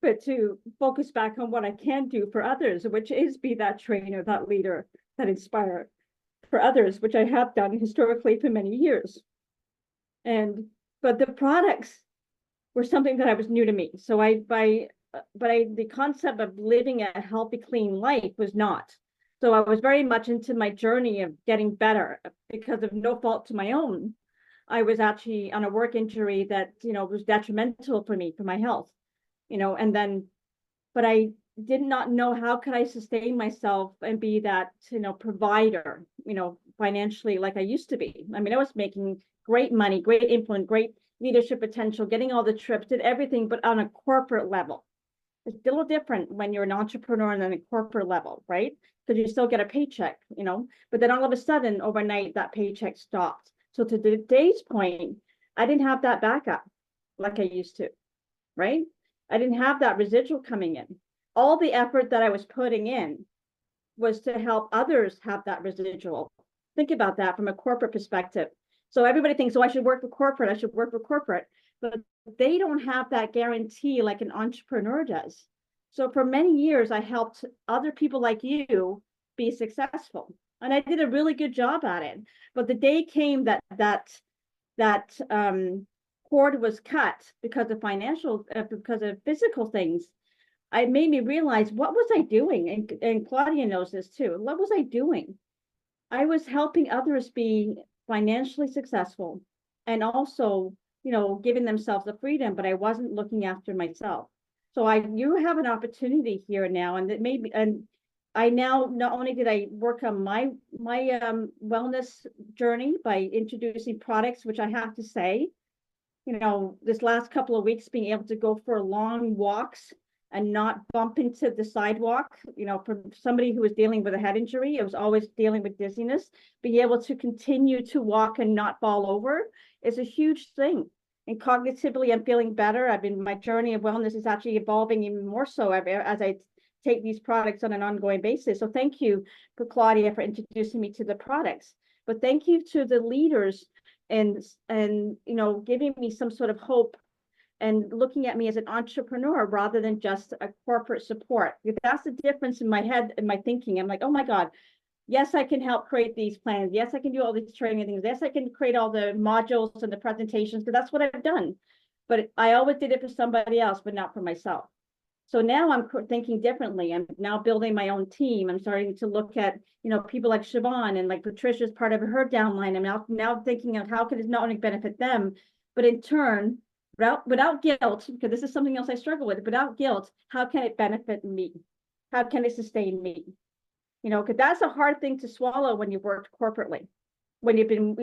but to focus back on what I can do for others, which is be that trainer, that leader, that inspire for others, which I have done historically for many years. But the products were something that was new to me. So the concept of living a healthy, clean life was not. So I was very much into my journey of getting better because of no fault to my own. I was actually on a work injury that, was detrimental for me, for my health, but I did not know how could I sustain myself and be that, provider, financially like I used to be. I mean, I was making great money, great influence, great leadership potential, getting all the trips, did everything, but on a corporate level. It's a little different when you're an entrepreneur and on a corporate level, right? Because you still get a paycheck, but then all of a sudden overnight that paycheck stopped. So to today's point, I didn't have that backup like I used to, right? I didn't have that residual coming in. All the effort that I was putting in was to help others have that residual. Think about that from a corporate perspective. So everybody thinks, I should work for corporate, but they don't have that guarantee like an entrepreneur does. So for many years, I helped other people like you be successful. And I did a really good job at it. But the day came that cord was cut because of physical things. It made me realize, what was I doing? And Claudia knows this too. What was I doing? I was helping others be financially successful and also, giving themselves the freedom, but I wasn't looking after myself. So you have an opportunity here now, and I now, not only did I work on my wellness journey by introducing products, which I have to say, this last couple of weeks, being able to go for long walks and not bump into the sidewalk, for somebody who was dealing with a head injury, I was always dealing with dizziness, being able to continue to walk and not fall over is a huge thing. And cognitively, I'm feeling better. My journey of wellness is actually evolving even more so as I take these products on an ongoing basis. So thank you for Claudia for introducing me to the products, but thank you to the leaders and giving me some sort of hope and looking at me as an entrepreneur rather than just a corporate support. That's the difference in my head and my thinking. I'm like, oh my God, yes, I can help create these plans. Yes, I can do all these training things. Yes, I can create all the modules and the presentations, because that's what I've done. But I always did it for somebody else, but not for myself. So now I'm thinking differently. I'm now building my own team. I'm starting to look at, people like Siobhan and like Patricia's part of her downline. I'm now thinking of how can it not only benefit them, but in turn, without guilt, because this is something else I struggle with, without guilt, how can it benefit me? How can it sustain me? Because that's a hard thing to swallow when you've worked corporately, when you've been,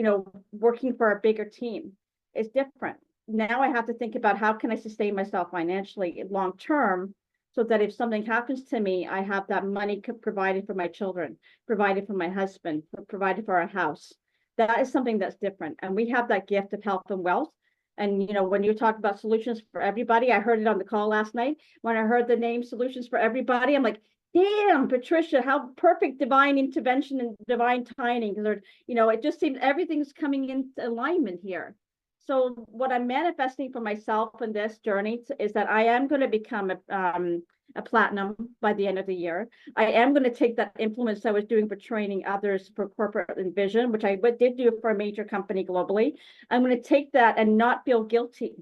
working for a bigger team. It's different. Now I have to think about how can I sustain myself financially long term, so that if something happens to me, I have that money provided for my children, provided for my husband, provided for our house. That is something that's different. And we have that gift of health and wealth. And, when you talk about solutions for everybody, I heard it on the call last night. When I heard the name Solutions for Everybody, I'm like, damn, Patricia, how perfect divine intervention and divine timing. It just seems everything's coming into alignment here. So what I'm manifesting for myself in this journey is that I am going to become a platinum by the end of the year. I am going to take that influence I was doing for training others for corporate and vision, which I did do for a major company globally. I'm going to take that and not feel guilty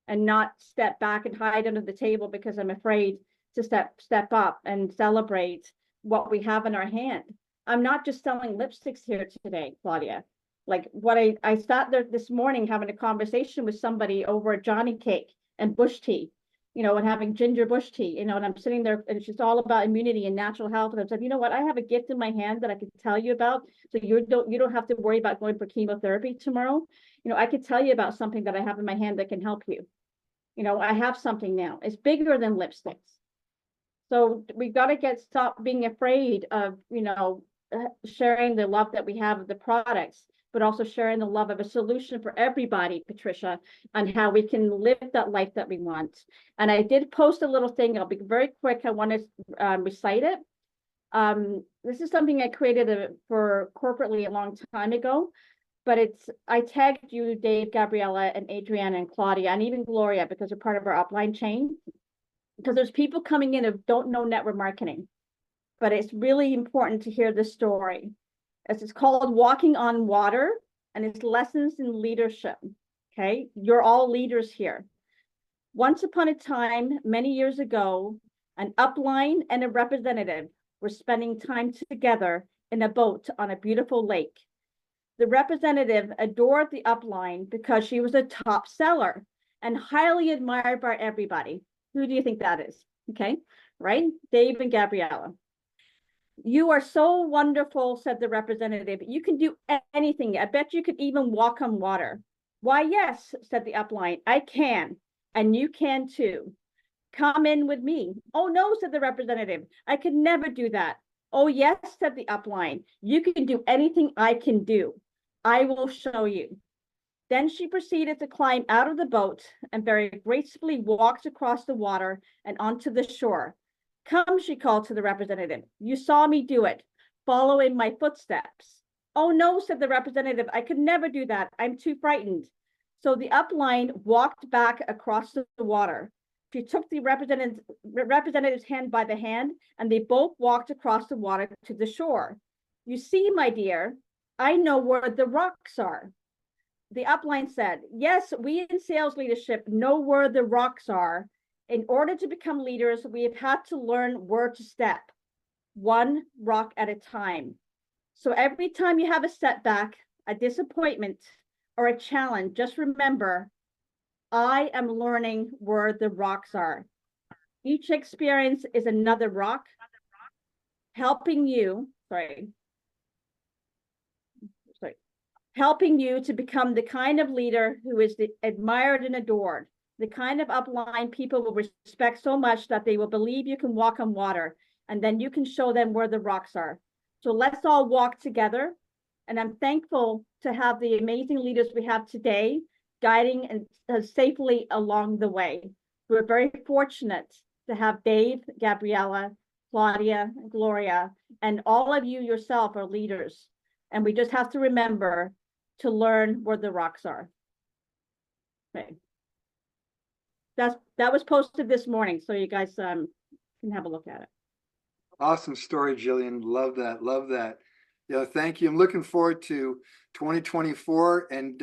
and not step back and hide under the table because I'm afraid to step up and celebrate what we have in our hand. I'm not just selling lipsticks here today, Claudia. Like what I sat there this morning having a conversation with somebody over Johnny cake and bush tea, and having ginger bush tea, and I'm sitting there and it's just all about immunity and natural health. And I said, you know what? I have a gift in my hand that I can tell you about. So you don't have to worry about going for chemotherapy tomorrow. I could tell you about something that I have in my hand that can help you. I have something now. It's bigger than lipsticks. So we got to stop being afraid of, sharing the love that we have of the products, but also sharing the love of a solution for everybody, Patricia, on how we can live that life that we want. And I did post a little thing. I'll be very quick. I want to recite it. This is something I created for corporately a long time ago, but I tagged you, Dave, Gabriella, and Adriana, and Claudia, and even Gloria, because they're part of our upline chain. Because there's people coming in who don't know network marketing, but it's really important to hear this story. It's called Walking on Water, and it's lessons in leadership. Okay, you're all leaders here. Once upon a time, many years ago, an upline and a representative were spending time together in a boat on a beautiful lake. The representative adored the upline because she was a top seller and highly admired by everybody. Who do you think that is? Okay, right? Dave and Gabriella. You are so wonderful, said the representative. You can do anything. I bet you could even walk on water. Why, yes, said the upline. I can, and you can too. Come in with me. Oh, no, said the representative. I could never do that. Oh, yes, said the upline. You can do anything I can do. I will show you. Then she proceeded to climb out of the boat and very gracefully walked across the water and onto the shore. Come, she called to the representative. You saw me do it. Follow in my footsteps. Oh, no, said the representative. I could never do that. I'm too frightened. So the upline walked back across the water. She took the representative's hand by the hand, and they both walked across the water to the shore. You see, my dear, I know where the rocks are. The upline said, yes, we in sales leadership know where the rocks are. In order to become leaders, we have had to learn where to step, one rock at a time. So every time you have a setback, a disappointment, or a challenge, just remember, I am learning where the rocks are. Each experience is another rock, helping you to become the kind of leader who is admired and adored, the kind of upline people will respect so much that they will believe you can walk on water, and then you can show them where the rocks are. So let's all walk together. And I'm thankful to have the amazing leaders we have today guiding and safely along the way. We're very fortunate to have Dave, Gabriella, Claudia, Gloria, and all of you yourself are leaders. And we just have to remember to learn where the rocks are. Okay. That was posted this morning, so you guys can have a look at it. Awesome story, Jillian. Love that. Love that. Yeah, thank you. I'm looking forward to 2024 and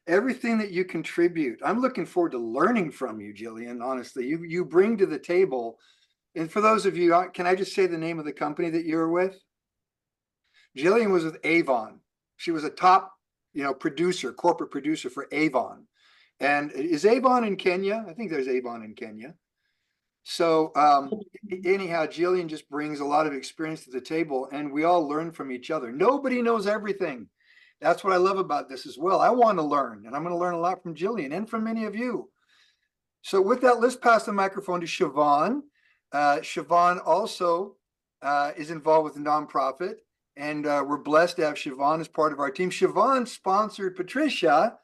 everything that you contribute. I'm looking forward to learning from you, Jillian. Honestly, you bring to the table. And for those of you, can I just say the name of the company that you were with? Jillian was with Avon. She was a top, corporate producer for Avon. And is Avon in Kenya? I think there's Avon in Kenya. So anyhow, Jillian just brings a lot of experience to the table, and we all learn from each other. Nobody knows everything. That's what I love about this as well. I want to learn, and I'm going to learn a lot from Jillian and from many of you. So with that, let's pass the microphone to Siobhan. Siobhan also is involved with the nonprofit, and we're blessed to have Siobhan as part of our team. Siobhan sponsored Patricia,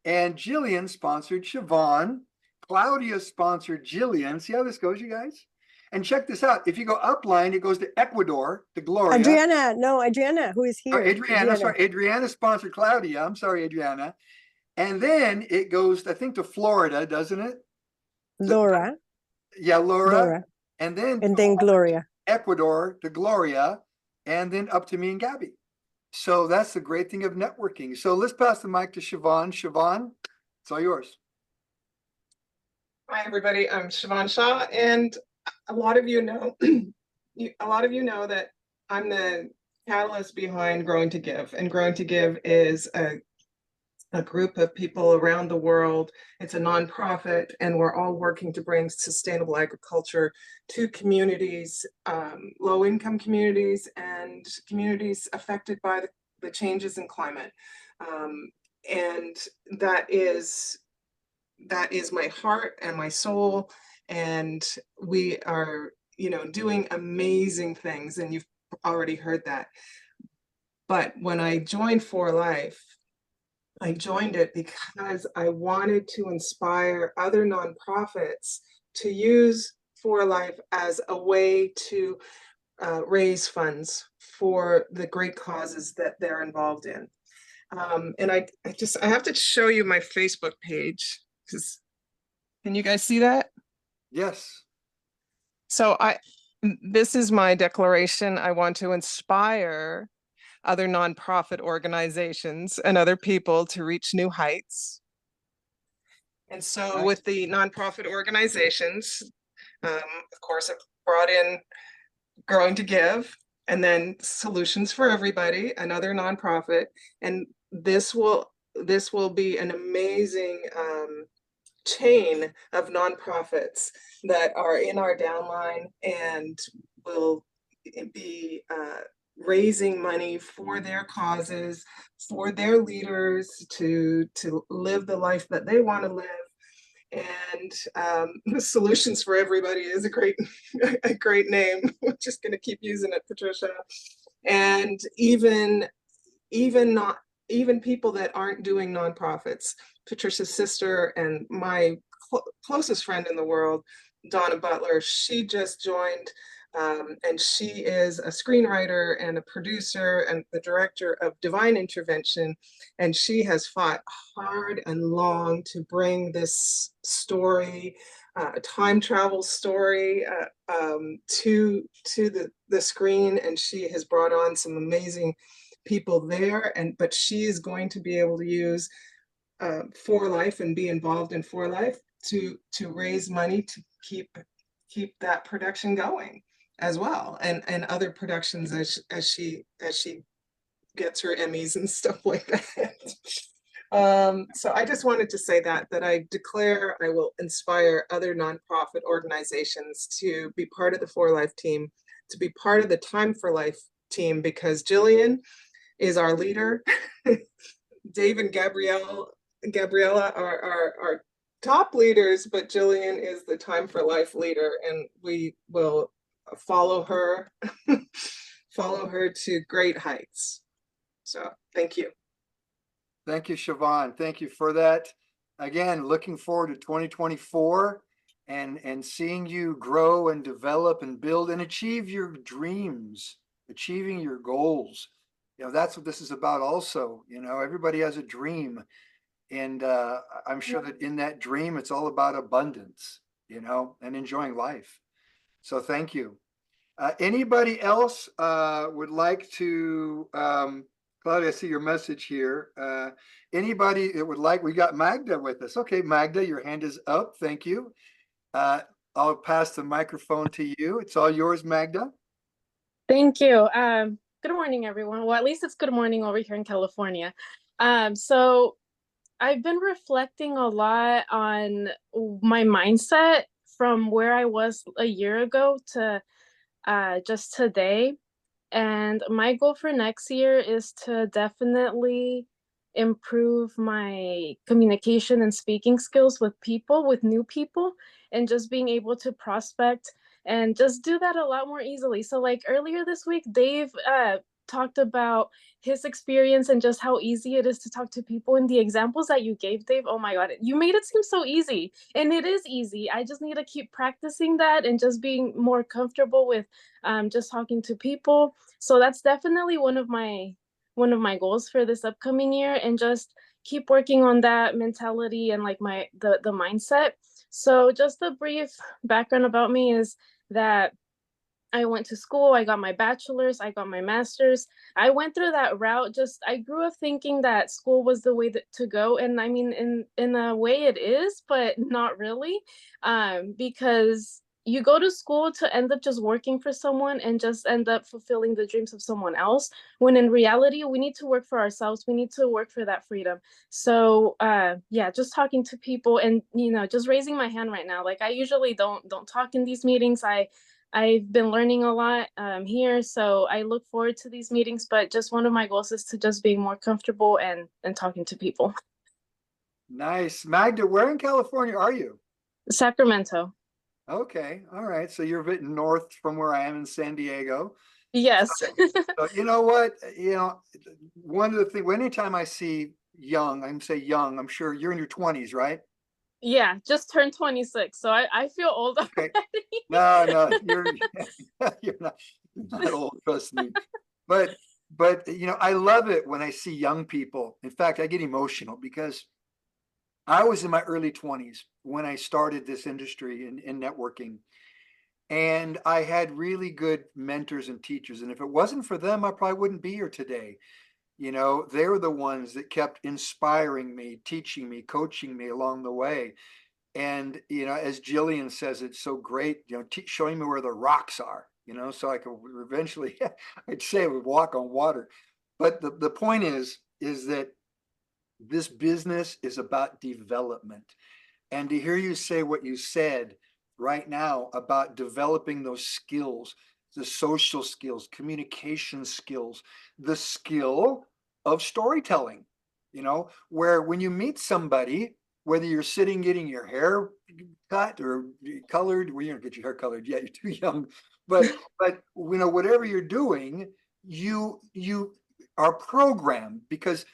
and Jillian sponsored Siobhan. Claudia sponsored Jillian. See how this goes, you guys? And check this out. If you go upline, it goes to Ecuador, to Gloria. Adriana, who is here. Adriana sponsored Claudia. I'm sorry, Adriana. And then it goes, I think, to Florida, doesn't it? Laura. Yeah, Laura. And then Gloria. Ecuador to Gloria, and then up to me and Gabie. So that's the great thing of networking. So let's pass the mic to Siobhan. Siobhan, it's all yours. Hi, everybody. I'm Siobhan Shah, and a lot of you know a lot of you know that I'm the catalyst behind Growing to Give, and Growing to Give is a group of people around the world. It's a nonprofit, and we're all working to bring sustainable agriculture to communities, low-income communities, and communities affected by the changes in climate. And that is my heart and my soul. And we are, doing amazing things, and you've already heard that. But when I joined For Life, I joined it because I wanted to inspire other nonprofits to use For Life as a way to raise funds for the great causes that they're involved in. And I have to show you my Facebook page, because can you guys see that? Yes. So this is my declaration. I want to inspire other nonprofit organizations and other people to reach new heights. And so with the nonprofit organizations, of course, I've brought in Growing to Give, and then Solutions for Everybody, another nonprofit. And this will be an amazing chain of nonprofits that are in our downline and will be raising money for their causes, for their leaders to live the life that they want to live. And Solutions for Everybody is a great name. We're just going to keep using it, Patricia. And even people that aren't doing nonprofits. Patricia's sister and my closest friend in the world, Donna Butler, she just joined, and she is a screenwriter and a producer and the director of Divine Intervention. And she has fought hard and long to bring this story, time travel story, to the screen. And she has brought on some amazing people there, but she is going to be able to use For Life and be involved in For Life to raise money to keep that production going as well, and other productions as she gets her Emmys and stuff like that. So I just wanted to say that I declare I will inspire other nonprofit organizations to be part of the For Life team, to be part of the Time for Life team, because Jillian is our leader. Dave and Gabriella are top leaders, but Jillian is the Time for Life leader, and we will follow her to great heights. So thank you. Thank you, Siobhan. Thank you for that. Again, looking forward to 2024 and seeing you grow and develop and build and achieve your dreams, achieving your goals. That's what this is about also. Everybody has a dream. And I'm sure that in that dream, it's all about abundance, and enjoying life. So thank you. Anybody else would like to, Claudia, I see your message here. Anybody that would like, we got Magda with us. Okay, Magda, your hand is up. Thank you. I'll pass the microphone to you. It's all yours, Magda. Thank you. Good morning, everyone. Well, at least it's good morning over here in California. So I've been reflecting a lot on my mindset from where I was a year ago to just today. And my goal for next year is to definitely improve my communication and speaking skills with new people, and just being able to prospect and just do that a lot more easily. So like earlier this week, Dave talked about his experience and just how easy it is to talk to people, and the examples that you gave, Dave, oh my God, you made it seem so easy, and it is easy. I just need to keep practicing that and just being more comfortable with just talking to people. So that's definitely one of my goals for this upcoming year, and just keep working on that mentality and like the mindset. So just a brief background about me is that I went to school, I got my bachelor's, I got my master's. I went through that route. I grew up thinking that school was the way to go. And I mean, in a way it is, but not really, because you go to school to end up just working for someone and just end up fulfilling the dreams of someone else, when in reality we need to work for ourselves. We need to work for that freedom. So yeah, just talking to people and just raising my hand right now. Like I usually don't talk in these meetings. I've been learning a lot here, so I look forward to these meetings, but just one of my goals is to just be more comfortable and talking to people. Nice. Magda, where in California are you? Sacramento. Okay. All right. So you're a bit north from where I am in San Diego. Yes. So you know what? One of the things, anytime I see young, I'm say young, I'm sure you're in your 20s, right? Yeah, just turned 26, so I feel old Okay. already. No, you're not old, trust me. But I love it when I see young people. In fact, I get emotional because I was in my early 20s when I started this industry in networking. And I had really good mentors and teachers. And if it wasn't for them, I probably wouldn't be here today. They were the ones that kept inspiring me, teaching me, coaching me along the way. And, as Jillian says, it's so great, showing me where the rocks are, so I could eventually, I'd say I would walk on water. But the point is that this business is about development. And to hear you say what you said right now about developing those skills, the social skills, communication skills, the skill of storytelling, where when you meet somebody, whether you're sitting getting your hair cut or colored, well, you don't get your hair colored yet, you're too young, but whatever you're doing, you are programmed because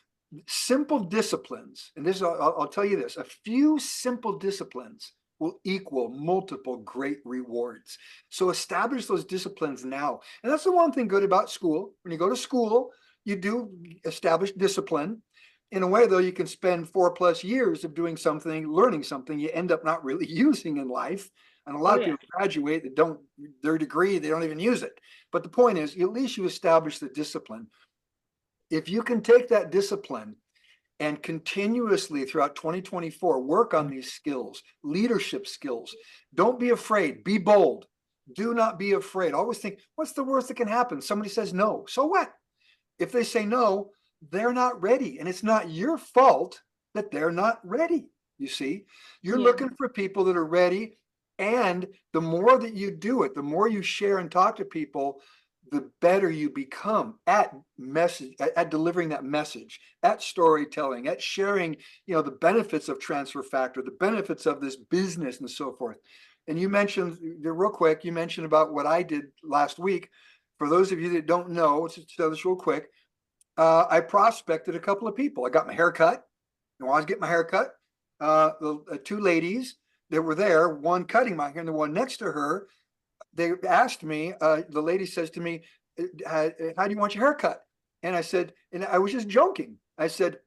simple disciplines, and this I'll tell you this, a few simple disciplines will equal multiple great rewards. So establish those disciplines now. And that's the one thing good about school. When you go to school, you do establish discipline. In a way, though, you can spend 4+ years of doing something, learning something you end up not really using in life. And a lot of people graduate that don't, their degree, they don't even use it. But the point is, at least you establish the discipline. If you can take that discipline and continuously throughout 2024 work on these skills, leadership skills, don't be afraid, be bold. Do not be afraid. Always think, what's the worst that can happen? Somebody says no. So what? If they say no, they're not ready. And it's not your fault that they're not ready. You see, you're looking for people that are ready. And the more that you do it, the more you share and talk to people, the better you become at delivering that message, at storytelling, at sharing, the benefits of transfer factor, the benefits of this business and so forth. And you mentioned real quick, you mentioned about what I did last week. For those of you that don't know, let's just tell this real quick. I prospected a couple of people. I got my hair cut. And while I was getting my hair cut, the two ladies that were there, one cutting my hair and the one next to her, they asked me, the lady says to me, how do you want your hair cut? And I said, and I was just joking. I said,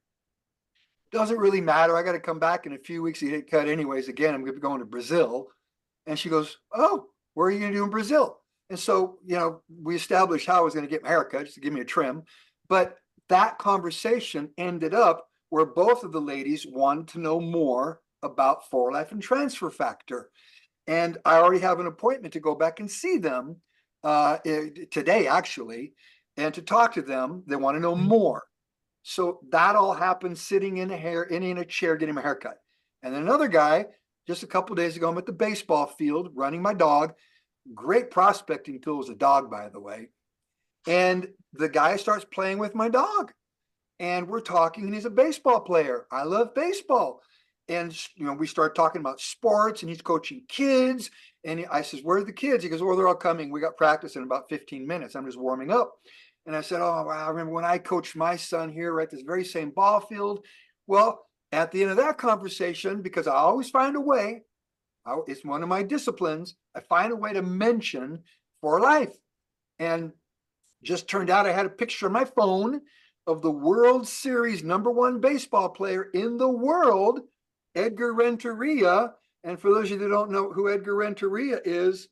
doesn't really matter. I got to come back in a few weeks to get it cut anyways. Again, I'm going to be going to Brazil. And she goes, oh, where are you going to do in Brazil? And so, we established how I was going to get my hair cut, just to give me a trim. But that conversation ended up where both of the ladies wanted to know more about For Life and Transfer Factor. And I already have an appointment to go back and see them today, actually, and to talk to them. They want to know more. So that all happened sitting in a chair getting my haircut. And then another guy, just a couple of days ago, I'm at the baseball field running my dog. Great prospecting tool is a dog, by the way. And the guy starts playing with my dog. And we're talking, and he's a baseball player. I love baseball. And, we start talking about sports, and he's coaching kids. And I says, where are the kids? He goes, well, they're all coming. We got practice in about 15 minutes. I'm just warming up. And I said, oh, wow, I remember when I coached my son here at this very same ball field. Well, at the end of that conversation, because I always find a way, it's one of my disciplines, I find a way to mention For Life. And just turned out I had a picture on my phone of the World Series #1 baseball player in the world, Edgar Renteria. And for those of you that don't know who Edgar Renteria is,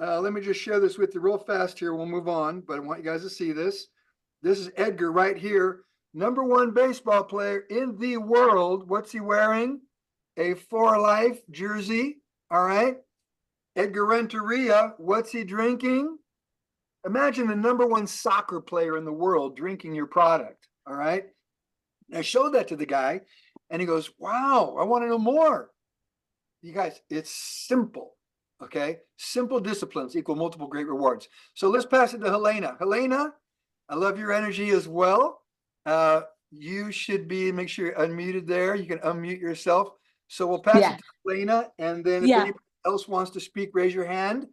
let me just share this with you real fast here. We'll move on, but I want you guys to see this. This is Edgar right here, #1 baseball player in the world. What's he wearing? A For Life jersey. All right. Edgar Renteria, what's he drinking? Imagine the #1 soccer player in the world drinking your product. All right. And I showed that to the guy and he goes, wow, I want to know more. You guys, it's simple. Okay. Simple disciplines equal multiple great rewards. So let's pass it to Helena. Helena, I love your energy as well. You should make sure you're unmuted there. You can unmute yourself. So we'll pass it to Helena. And then if anybody else wants to speak, raise your hand.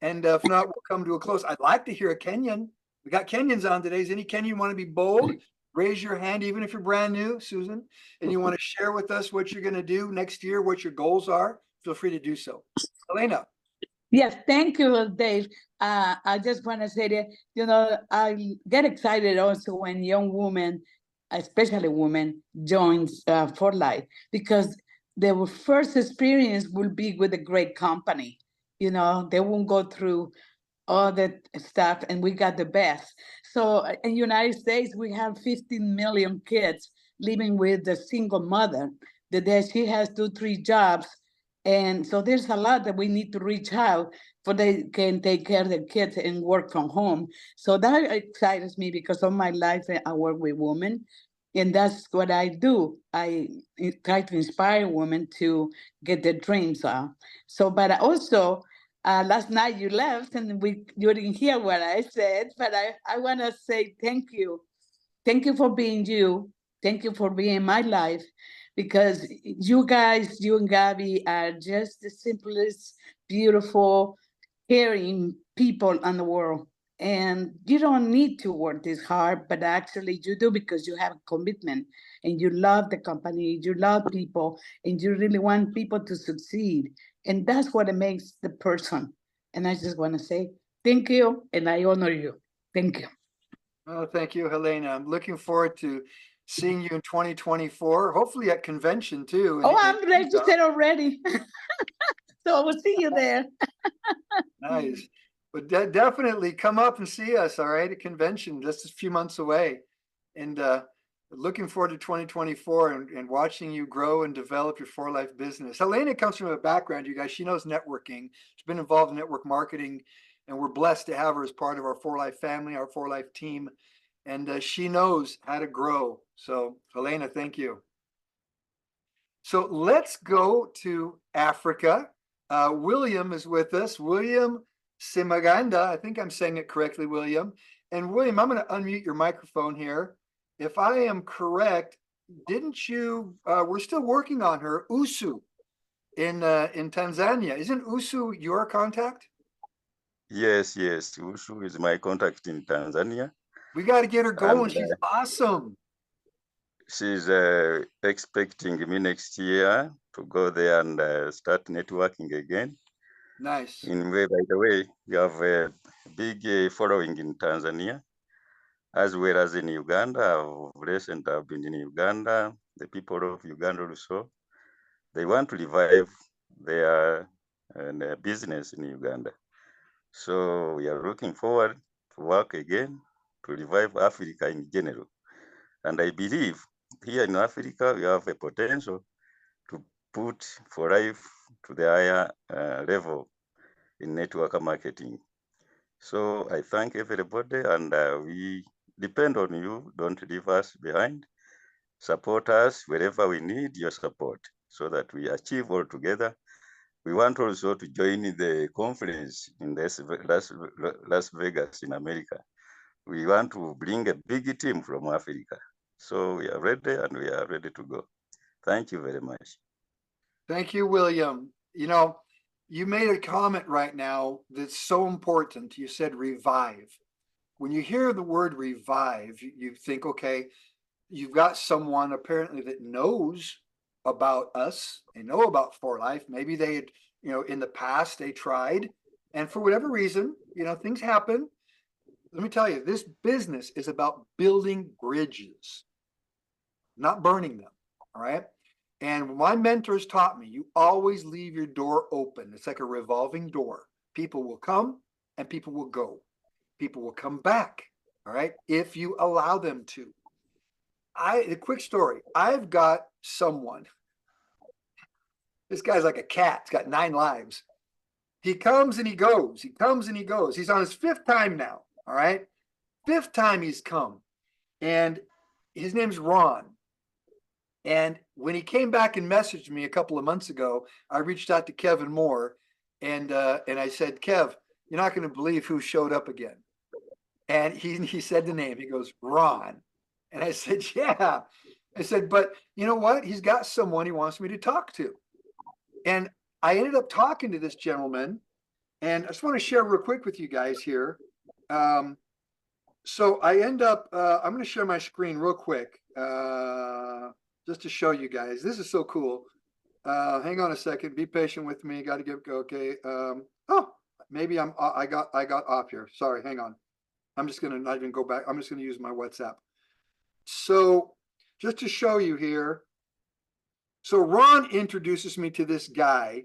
And if not, we'll come to a close. I'd like to hear a Kenyan. We got Kenyans on today. Is any Kenyan want to be bold? Raise your hand, even if you're brand new, Susan, and you want to share with us what you're going to do next year, what your goals are. Feel free to do so. Elena. Yes, thank you, Dave. I just want to say that, I get excited also when young women, especially women, joins For Life, because their first experience will be with a great company. They won't go through all that stuff, and we got the best. So in the United States, we have 15 million kids living with a single mother, that she has 2-3 jobs. And so there's a lot that we need to reach out for they can take care of their kids and work from home. So that excites me because all my life I work with women. And that's what I do. I try to inspire women to get their dreams out. So, but also, last night you left and you didn't hear what I said, but I want to say thank you. Thank you for being you. Thank you for being in my life, because you guys, you and Gabie, are just the simplest, beautiful, caring people in the world. And you don't need to work this hard, but actually you do, because you have a commitment and you love the company, you love people, and you really want people to succeed. And that's what it makes the person. And I just want to say thank you, and I honor you. Thank you. Oh, thank you, Helena. I'm looking forward to seeing you in 2024, hopefully at convention too. Oh, I'm registered already. So I will see you there. Nice. But definitely come up and see us, all right, at convention, just a few months away. And looking forward to 2024 and watching you grow and develop your For Life business. Helena comes from a background, you guys. She knows networking. She's been involved in network marketing, and we're blessed to have her as part of our For Life family, our For Life team. And she knows how to grow. So, Helena, thank you. So let's go to Africa. William is with us. William Simaganda. I think I'm saying it correctly, William. And William, I'm going to unmute your microphone here. If I am correct, didn't you? We're still working on her, Usu, in Tanzania. Isn't Usu your contact? Yes. Usu is my contact in Tanzania. We got to get her going. She's awesome. She's expecting me next year to go there and start networking again. Nice. By the way, we have a big following in Tanzania, as well as in Uganda. Recently, I've been in Uganda. The people of Uganda also, they want to revive their business in Uganda. So we are looking forward to work again to revive Africa in general. And I believe here in Africa, we have a potential to put For Life to the higher level in network marketing. So I thank everybody, and we depend on you. Don't leave us behind. Support us wherever we need your support so that we achieve all together. We want also to join the conference in Las Vegas in America. We want to bring a big team from Africa. So we are ready, and we are ready to go. Thank you very much. Thank you, William. You made a comment right now that's so important. You said revive. When you hear the word revive, you think, okay, you've got someone apparently that knows about us. They know about For Life. Maybe they had, in the past they tried, and for whatever reason, things happen. Let me tell you, this business is about building bridges, not burning them. All right. And my mentors taught me, you always leave your door open. It's like a revolving door. People will come and people will go. People will come back. All right. If you allow them to. A quick story. I've got someone. This guy's like a cat. He's got 9 lives. he comes and he goes. He comes and he goes. He's on his 5th time now. All right. 5th time he's come. And his name's Ron. And when he came back and messaged me a couple of months ago, I reached out to Kevin Moore and I said, Kev, you're not going to believe who showed up again. And he said the name. He goes, Ron. And I said, yeah. I said, but you know what? He's got someone he wants me to talk to. And I ended up talking to this gentleman. And I just want to share real quick with you guys here. So I end up, I'm going to share my screen real quick, just to show you guys. This is so cool. Hang on a second. Be patient with me. Got to get, okay. Oh, maybe I got off here. Sorry. Hang on. I'm just going to not even go back. I'm just going to use my WhatsApp. So just to show you here. So Ron introduces me to this guy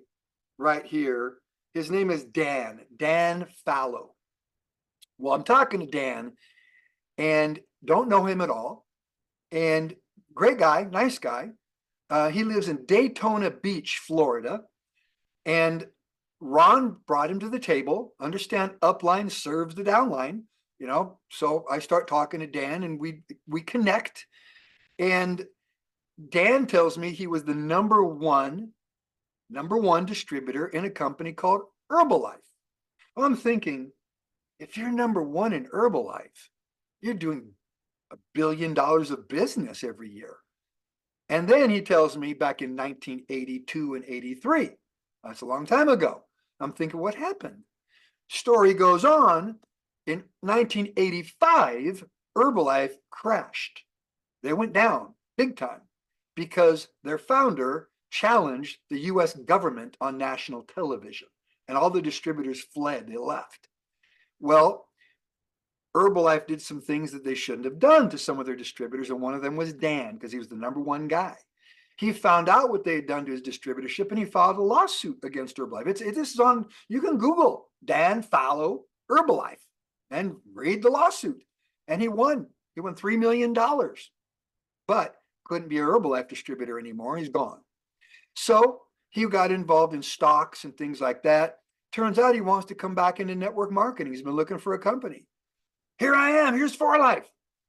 right here. His name is Dan Fallow. Well, I'm talking to Dan and don't know him at all. And great guy, nice guy. He lives in Daytona Beach, Florida. And Ron brought him to the table. Understand, upline serves the downline, you know. So I start talking to Dan and we connect. And Dan tells me he was the number one distributor in a company called Herbalife. Well, I'm thinking, if you're number one in Herbalife, you're doing $1 billion of business every year. And then he tells me back in 1982 and 83, that's a long time ago. I'm thinking, what happened? Story goes on. In 1985, Herbalife crashed. They went down big time because their founder challenged the US government on national television and all the distributors fled, they left. Well, Herbalife did some things that they shouldn't have done to some of their distributors, and one of them was Dan, because he was the number one guy. He found out what they had done to his distributorship, and he filed a lawsuit against Herbalife. This is on, you can Google Dan Fallow Herbalife and read the lawsuit. And he won. He won $3 million, but couldn't be a Herbalife distributor anymore. He's gone. So he got involved in stocks and things like that. Turns out he wants to come back into network marketing. He's been looking for a company. Here I am, here's For Life.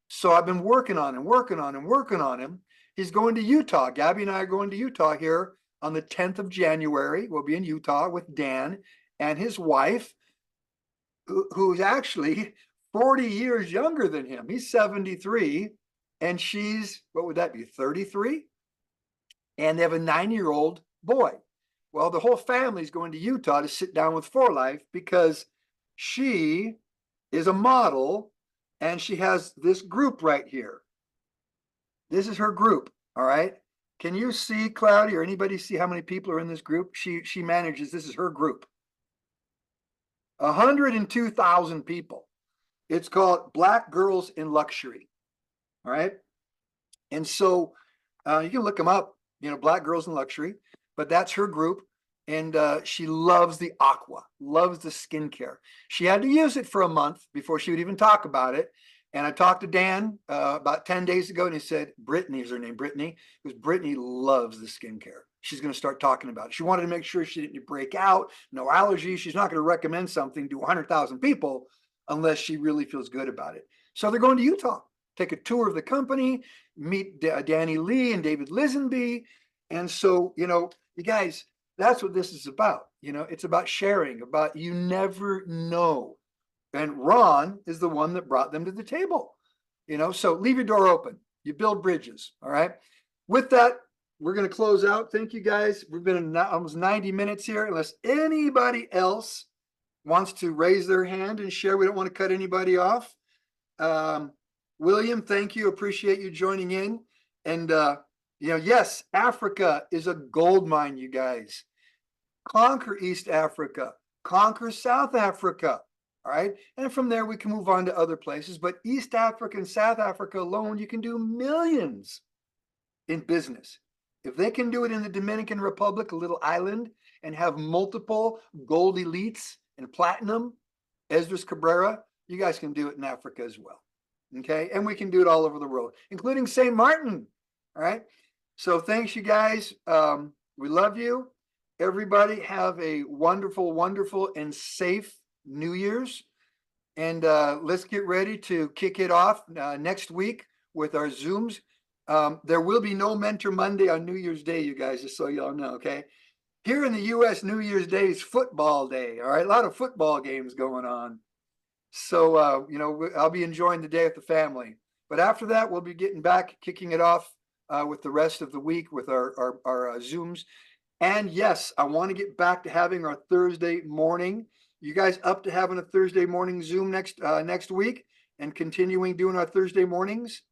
So I've been working on him. He's going to Utah. Gabby and I are going to Utah here on the 10th of January. We'll be in Utah with Dan and his wife, who's actually 40 years younger than him. He's 73 and she's, what would that be, 33? And they have a 9-year-old boy. Well, the whole family's going to Utah to sit down with For Life because she is a model and she has this group right here. This is her group, all right? Can you see, Cloudy, or anybody see how many people are in this group? She manages, this is her group. 102,000 people. It's called Black Girls in Luxury, all right? And so you can look them up, you know, Black Girls in Luxury, but that's her group. And she loves the aqua, loves the skincare. She had to use it for a month before she would even talk about it. And I talked to Dan about 10 days ago, and he said, Brittany is her name, Brittany, because Brittany loves the skincare. She's going to start talking about it. She wanted to make sure she didn't break out, no allergies. She's not going to recommend something to 100,000 people unless she really feels good about it. So they're going to Utah, take a tour of the company, meet Danny Lee and David Lisenby. And so, you know, you guys, that's what this is about. You know, it's about sharing, about you never know. And Ron is the one that brought them to the table. You know, so leave your door open. You build bridges. All right. With that, we're going to close out. Thank you guys. We've been in almost 90 minutes here. Unless anybody else wants to raise their hand and share, we don't want to cut anybody off. William, thank you. Appreciate you joining in. And, you know, yes, Africa is a gold mine, you guys. Conquer East Africa, conquer South Africa, all right? And from there, we can move on to other places. But East Africa and South Africa alone, you can do millions in business. If they can do it in the Dominican Republic, a little island, and have multiple gold elites and platinum, Esdras Cabrera, you guys can do it in Africa as well, okay? And we can do it all over the world, including St. Martin, all right? So thanks, you guys. We love you. everybody have a wonderful, wonderful and safe New Year's. And let's get ready to kick it off next week with our Zooms. There will be no Mentor Monday on New Year's Day, you guys, just so y'all know, okay? Here in the US, New Year's Day is football day, all right? A lot of football games going on. So, you know, I'll be enjoying the day with the family. But after that, we'll be getting back, kicking it off with the rest of the week with our Zooms. And yes, I want to get back to having our Thursday morning. You guys up to having a Thursday morning Zoom next week and continuing doing our Thursday mornings?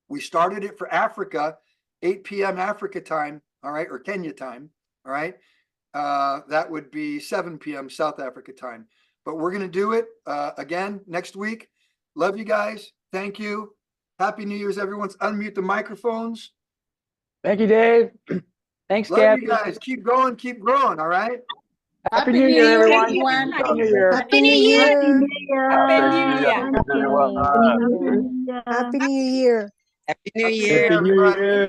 We started it for Africa, 8 p.m. Africa time, all right, or Kenya time, all right? That would be 7 p.m. South Africa time. But we're going to do it again next week. Love you guys. Thank you. Happy New Year's, everyone. Unmute the microphones. Thank you, Dave. Thanks, Love Gabby. you guys. Keep going, keep growing, all right? Happy New Year, everyone. everyone. Happy New Year. Happy New Year. Happy New Year. Happy New Year. Happy New Happy Year. Year, Happy New everybody. Year,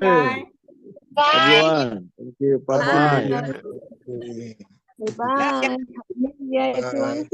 everyone. Thank you. Bye Bye. bye. Love ya. Bye. Happy New Year, everyone.